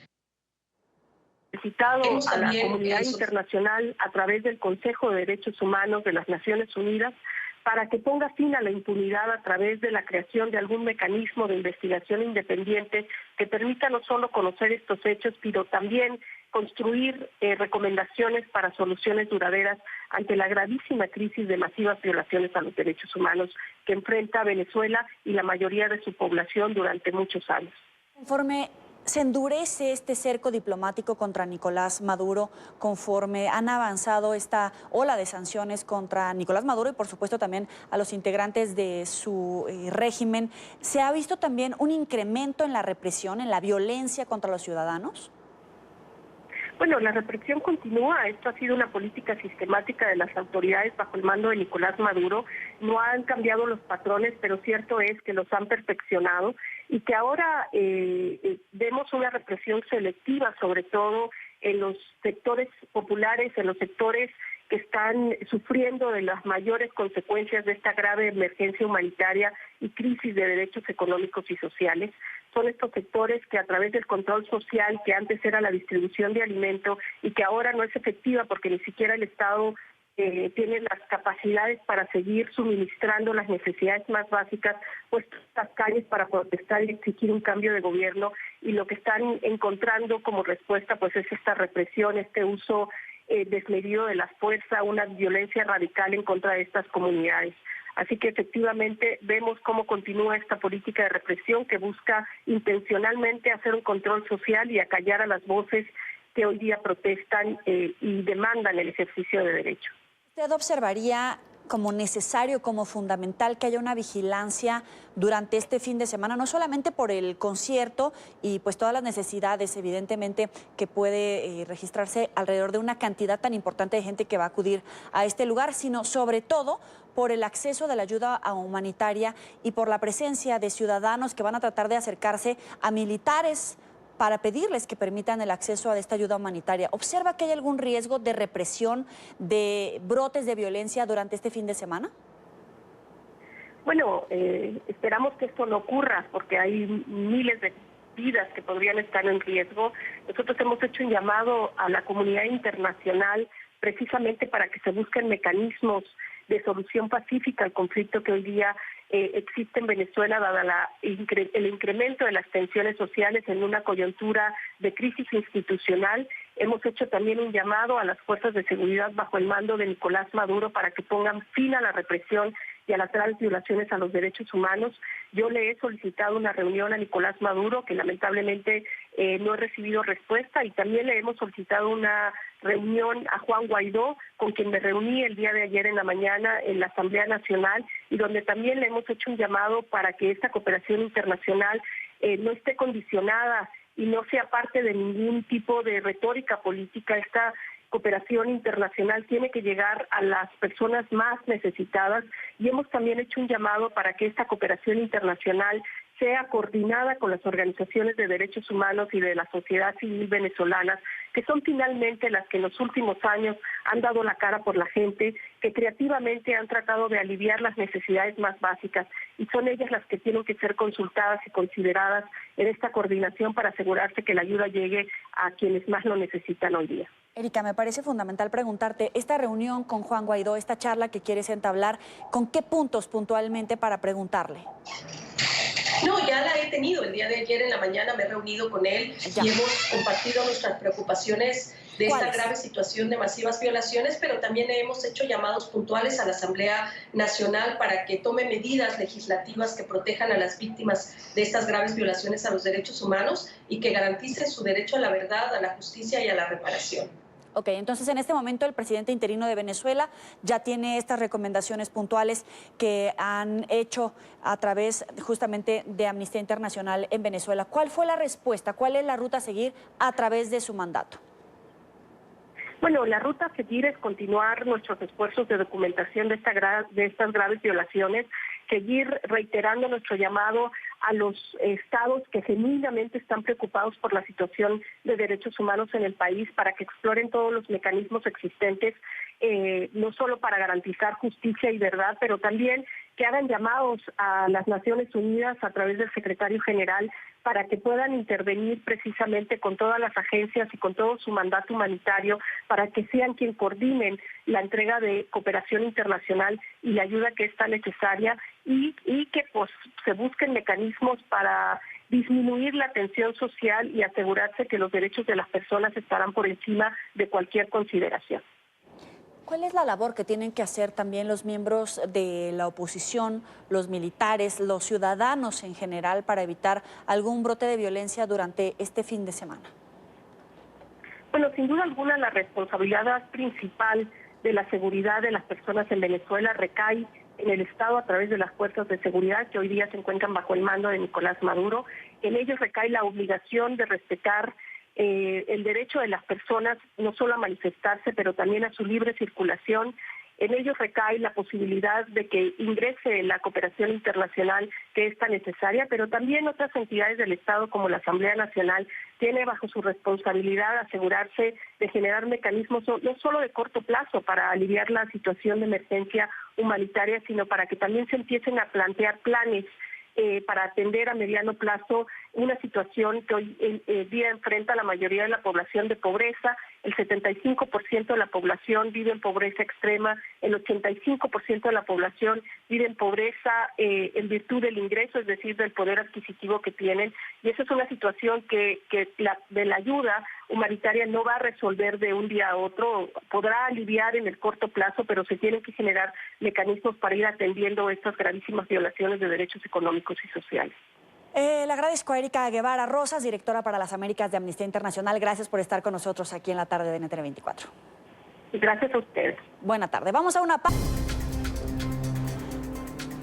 Solicitado a la comunidad internacional a través del Consejo de Derechos Humanos de las Naciones Unidas para que ponga fin a la impunidad a través de la creación de algún mecanismo de investigación independiente que permita no solo conocer estos hechos, pero también construir recomendaciones para soluciones duraderas ante la gravísima crisis de masivas violaciones a los derechos humanos que enfrenta Venezuela y la mayoría de su población durante muchos años. Conforme se endurece este cerco diplomático contra Nicolás Maduro, conforme han avanzado esta ola de sanciones contra Nicolás Maduro y por supuesto también a los integrantes de su régimen, ¿se ha visto también un incremento en la represión, en la violencia contra los ciudadanos? Bueno, la represión continúa. Esto ha sido una política sistemática de las autoridades bajo el mando de Nicolás Maduro. No han cambiado los patrones, pero cierto es que los han perfeccionado y que ahora vemos una represión selectiva, sobre todo en los sectores populares, en los sectores que están sufriendo de las mayores consecuencias de esta grave emergencia humanitaria y crisis de derechos económicos y sociales. Son estos sectores que a través del control social, que antes era la distribución de alimento y que ahora no es efectiva porque ni siquiera el Estado tiene las capacidades para seguir suministrando las necesidades más básicas, pues las calles para protestar y exigir un cambio de gobierno, y lo que están encontrando como respuesta pues es esta represión, este uso desmedido de la fuerza, una violencia radical en contra de estas comunidades. Así que efectivamente vemos cómo continúa esta política de represión que busca intencionalmente hacer un control social y acallar a las voces que hoy día protestan y demandan el ejercicio de derechos. ¿Usted observaría como necesario, como fundamental que haya una vigilancia durante este fin de semana, no solamente por el concierto y pues todas las necesidades evidentemente que puede registrarse alrededor de una cantidad tan importante de gente que va a acudir a este lugar, sino sobre todo por el acceso de la ayuda humanitaria y por la presencia de ciudadanos que van a tratar de acercarse a militares para pedirles que permitan el acceso a esta ayuda humanitaria? ¿Observa que hay algún riesgo de represión, de brotes de violencia durante este fin de semana? Bueno, esperamos que esto no ocurra porque hay miles de vidas que podrían estar en riesgo. Nosotros hemos hecho un llamado a la comunidad internacional precisamente para que se busquen mecanismos de solución pacífica al conflicto que hoy día existe en Venezuela, dada el incremento de las tensiones sociales en una coyuntura de crisis institucional. Hemos hecho también un llamado a las fuerzas de seguridad bajo el mando de Nicolás Maduro para que pongan fin a la represión y a las graves violaciones a los derechos humanos. Yo le he solicitado una reunión a Nicolás Maduro, que lamentablemente no he recibido respuesta, y también le hemos solicitado una reunión a Juan Guaidó, con quien me reuní el día de ayer en la mañana en la Asamblea Nacional, y donde también le hemos hecho un llamado para que esta cooperación internacional no esté condicionada y no sea parte de ningún tipo de retórica política. Esta cooperación internacional tiene que llegar a las personas más necesitadas, y hemos también hecho un llamado para que esta cooperación internacional sea coordinada con las organizaciones de derechos humanos y de la sociedad civil venezolanas, que son finalmente las que en los últimos años han dado la cara por la gente, que creativamente han tratado de aliviar las necesidades más básicas, y son ellas las que tienen que ser consultadas y consideradas en esta coordinación para asegurarse que la ayuda llegue a quienes más lo necesitan hoy día. Erika, me parece fundamental preguntarte, esta reunión con Juan Guaidó, esta charla que quieres entablar, ¿con qué puntos puntualmente para preguntarle? No, ya la he tenido. El día de ayer en la mañana me he reunido con él y hemos compartido nuestras preocupaciones de esta grave situación de masivas violaciones, pero también hemos hecho llamados puntuales a la Asamblea Nacional para que tome medidas legislativas que protejan a las víctimas de estas graves violaciones a los derechos humanos y que garanticen su derecho a la verdad, a la justicia y a la reparación. Ok, entonces en este momento el presidente interino de Venezuela ya tiene estas recomendaciones puntuales que han hecho a través justamente de Amnistía Internacional en Venezuela. ¿Cuál fue la respuesta? ¿Cuál es la ruta a seguir a través de su mandato? Bueno, la ruta a seguir es continuar nuestros esfuerzos de documentación de estas graves violaciones, seguir reiterando nuestro llamado a los estados que genuinamente están preocupados por la situación de derechos humanos en el país para que exploren todos los mecanismos existentes, no solo para garantizar justicia y verdad, pero también que hagan llamados a las Naciones Unidas a través del secretario general para que puedan intervenir precisamente con todas las agencias y con todo su mandato humanitario para que sean quien coordinen la entrega de cooperación internacional y la ayuda que es tan necesaria y que pues, se busquen mecanismos para disminuir la tensión social y asegurarse que los derechos de las personas estarán por encima de cualquier consideración. ¿Cuál es la labor que tienen que hacer también los miembros de la oposición, los militares, los ciudadanos en general para evitar algún brote de violencia durante este fin de semana? Bueno, sin duda alguna la responsabilidad principal de la seguridad de las personas en Venezuela recae en el Estado a través de las fuerzas de seguridad que hoy día se encuentran bajo el mando de Nicolás Maduro. En ellos recae la obligación de respetar el derecho de las personas no solo a manifestarse, pero también a su libre circulación. En ellos recae la posibilidad de que ingrese la cooperación internacional que es tan necesaria, pero también otras entidades del Estado como la Asamblea Nacional tiene bajo su responsabilidad asegurarse de generar mecanismos no solo de corto plazo para aliviar la situación de emergencia humanitaria, sino para que también se empiecen a plantear planes para atender a mediano plazo una situación que hoy día enfrenta la mayoría de la población de pobreza el 75% de la población vive en pobreza extrema, el 85% de la población vive en pobreza en virtud del ingreso, es decir, del poder adquisitivo que tienen, y esa es una situación que de la ayuda humanitaria no va a resolver de un día a otro, podrá aliviar en el corto plazo, pero se tienen que generar mecanismos para ir atendiendo estas gravísimas violaciones de derechos económicos y sociales. Le agradezco a Erika Guevara Rosas, directora para las Américas de Amnistía Internacional. Gracias por estar con nosotros aquí en la tarde de NTN 24. Gracias a ustedes. Buena tarde. Vamos a una pausa.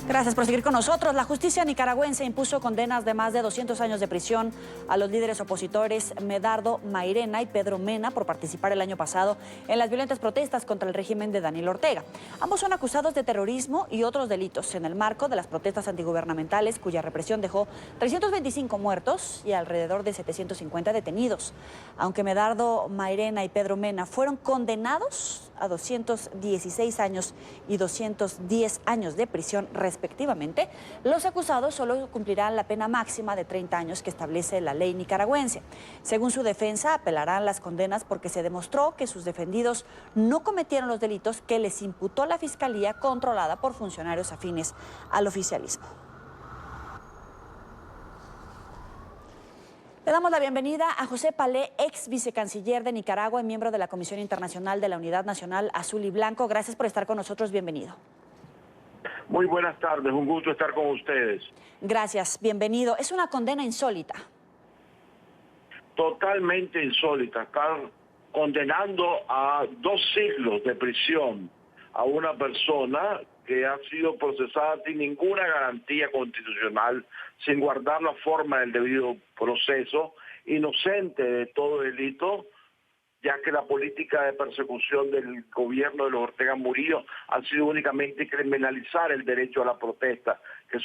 Gracias por seguir con nosotros. La justicia nicaragüense impuso condenas de más de 200 años de prisión a los líderes opositores Medardo Mairena y Pedro Mena por participar el año pasado en las violentas protestas contra el régimen de Daniel Ortega. Ambos son acusados de terrorismo y otros delitos en el marco de las protestas antigubernamentales, cuya represión dejó 325 muertos y alrededor de 750 detenidos. Aunque Medardo Mairena y Pedro Mena fueron condenados a 216 años y 210 años de prisión respectivamente, los acusados solo cumplirán la pena máxima de 30 años que establece la ley nicaragüense. Según su defensa, apelarán las condenas porque se demostró que sus defendidos no cometieron los delitos que les imputó la Fiscalía controlada por funcionarios afines al oficialismo. Le damos la bienvenida a José Palé, ex vicecanciller de Nicaragua y miembro de la Comisión Internacional de la Unidad Nacional Azul y Blanco. Gracias por estar con nosotros. Bienvenido. Muy buenas tardes, un gusto estar con ustedes. Gracias, bienvenido. Es una condena insólita. Totalmente insólita. Están condenando a 2 siglos de prisión a una persona que ha sido procesada sin ninguna garantía constitucional, sin guardar la forma del debido proceso, inocente de todo delito, ya que la política de persecución del gobierno de los Ortega Murillo ha sido únicamente criminalizar el derecho a la protesta, que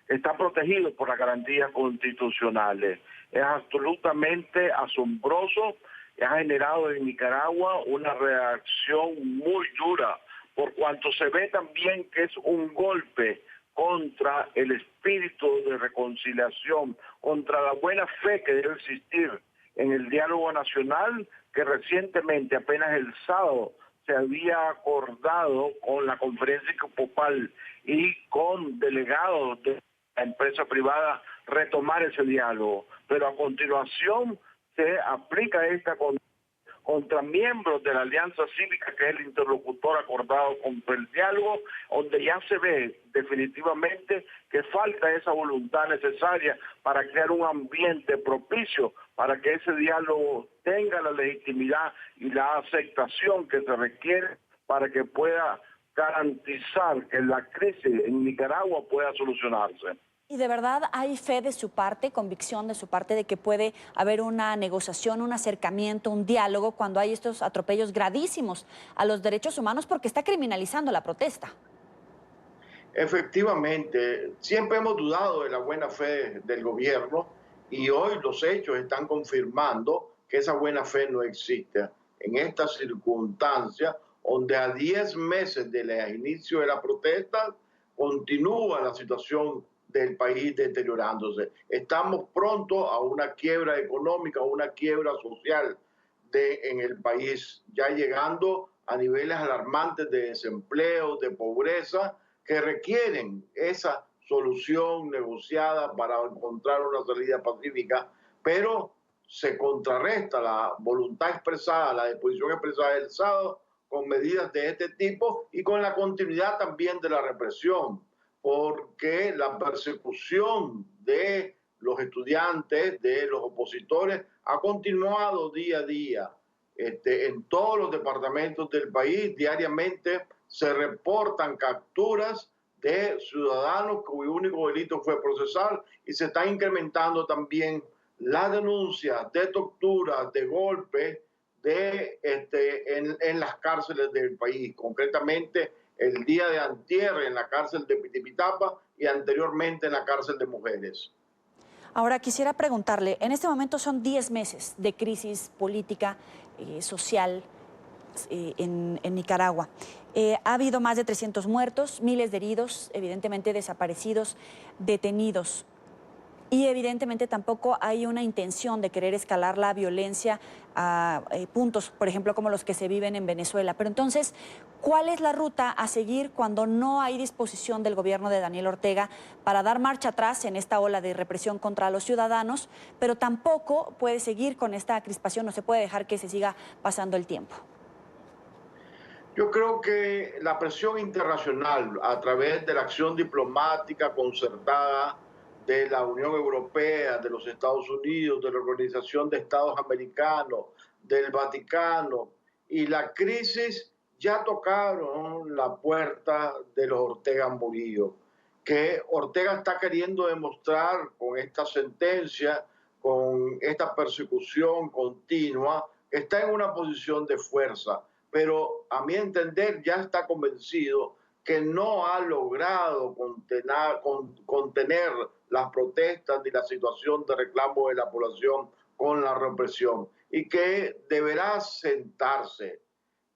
están protegidos por las garantías constitucionales. Es absolutamente asombroso y ha generado en Nicaragua una reacción muy dura, por cuanto se ve también que es un golpe contra el espíritu de reconciliación, contra la buena fe que debe existir en el diálogo nacional, que recientemente, apenas el sábado, se había acordado con la conferencia episcopal y con delegados de la empresa privada retomar ese diálogo. Pero a continuación se aplica esta contra miembros de la Alianza Cívica, que es el interlocutor acordado contra el diálogo, donde ya se ve definitivamente que falta esa voluntad necesaria para crear un ambiente propicio para que ese diálogo tenga la legitimidad y la aceptación que se requiere para que pueda garantizar que la crisis en Nicaragua pueda solucionarse. ¿Y de verdad hay fe de su parte, convicción de su parte de que puede haber una negociación, un acercamiento, un diálogo cuando hay estos atropellos gravísimos a los derechos humanos porque está criminalizando la protesta? Efectivamente, siempre hemos dudado de la buena fe del gobierno y hoy los hechos están confirmando que esa buena fe no existe. En esta circunstancia, donde a 10 meses del inicio de la protesta, continúa la situación del país deteriorándose. Estamos pronto a una quiebra económica, a una quiebra social en el país, ya llegando a niveles alarmantes de desempleo, de pobreza, que requieren esa solución negociada para encontrar una salida pacífica, pero se contrarresta la voluntad expresada, la disposición expresada del sábado con medidas de este tipo y con la continuidad también de la represión, porque la persecución de los estudiantes, de los opositores, ha continuado día a día. En todos los departamentos del país diariamente se reportan capturas de ciudadanos cuyo único delito fue procesar y se está incrementando también la denuncia de torturas, de golpes en las cárceles del país, concretamente el día de antier en la cárcel de Pitipitapa y anteriormente en la cárcel de mujeres. Ahora quisiera preguntarle, en este momento son 10 meses de crisis política, social en Nicaragua. Ha habido más de 300 muertos, miles de heridos, evidentemente desaparecidos, detenidos. y evidentemente tampoco hay una intención de querer escalar la violencia a puntos, por ejemplo, como los que se viven en Venezuela. Pero entonces, ¿cuál es la ruta a seguir cuando no hay disposición del gobierno de Daniel Ortega para dar marcha atrás en esta ola de represión contra los ciudadanos, pero tampoco puede seguir con esta crispación, no se puede dejar que se siga pasando el tiempo? Yo creo que la presión internacional a través de la acción diplomática concertada de la Unión Europea, de los Estados Unidos, de la Organización de Estados Americanos, del Vaticano y la crisis ya tocaron la puerta de los Ortega Murillo, que Ortega está queriendo demostrar con esta sentencia, con esta persecución continua, que está en una posición de fuerza. Pero a mi entender ya está convencido que no ha logrado contener las protestas ni la situación de reclamo de la población con la represión y que deberá sentarse.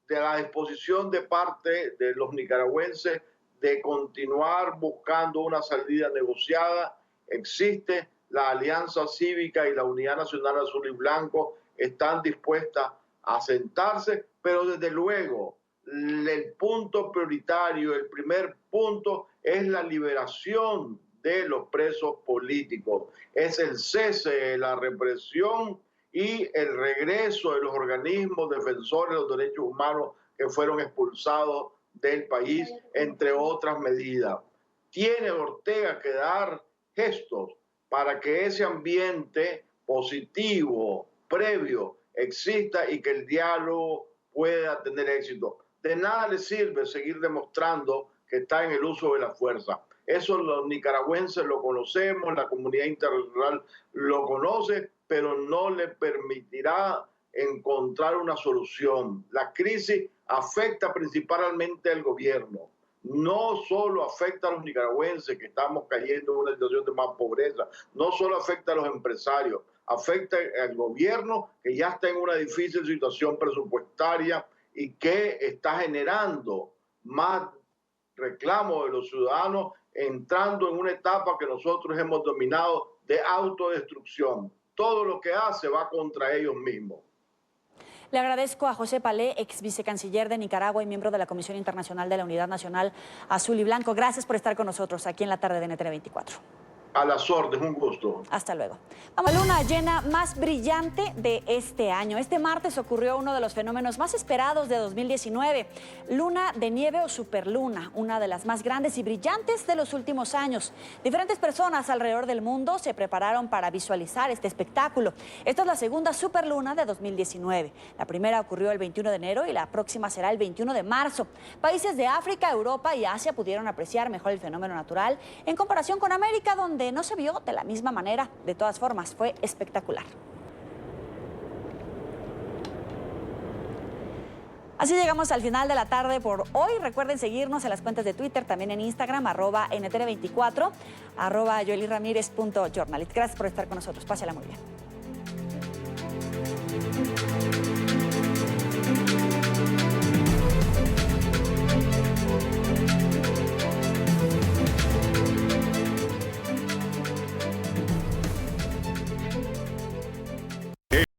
De la disposición de parte de los nicaragüenses de continuar buscando una salida negociada, existe la Alianza Cívica y la Unidad Nacional Azul y Blanco están dispuestas a sentarse, pero desde luego el punto prioritario, el primer punto es la liberación de los presos políticos, es el cese de la represión y el regreso de los organismos defensores de los derechos humanos que fueron expulsados del país, entre otras medidas. Tiene Ortega que dar gestos para que ese ambiente positivo, previo, exista y que el diálogo pueda tener éxito. De nada le sirve seguir demostrando que está en el uso de la fuerza. Eso los nicaragüenses lo conocemos, la comunidad internacional lo conoce, pero no le permitirá encontrar una solución. La crisis afecta principalmente al gobierno. No solo afecta a los nicaragüenses que estamos cayendo en una situación de más pobreza, no solo afecta a los empresarios, afecta al gobierno que ya está en una difícil situación presupuestaria y que está generando más reclamos de los ciudadanos, entrando en una etapa que nosotros hemos dominado de autodestrucción. Todo lo que hace va contra ellos mismos. Le agradezco a José Palé, ex vicecanciller de Nicaragua y miembro de la Comisión Internacional de la Unidad Nacional Azul y Blanco. Gracias por estar con nosotros aquí en la tarde de NTN 24. A las órdenes, un gusto. Hasta luego. Vamos a la luna llena más brillante de este año. Este martes ocurrió uno de los fenómenos más esperados de 2019, luna de nieve o superluna, una de las más grandes y brillantes de los últimos años. Diferentes personas alrededor del mundo se prepararon para visualizar este espectáculo. Esta es la segunda superluna de 2019. La primera ocurrió el 21 de enero y la próxima será el 21 de marzo. Países de África, Europa y Asia pudieron apreciar mejor el fenómeno natural en comparación con América, donde no se vio de la misma manera. De todas formas, fue espectacular. Así llegamos al final de la tarde por hoy. Recuerden seguirnos en las cuentas de Twitter, también en Instagram, @NTN24, @YoelyRamírez.journalist. Gracias por estar con nosotros. Pásela muy bien.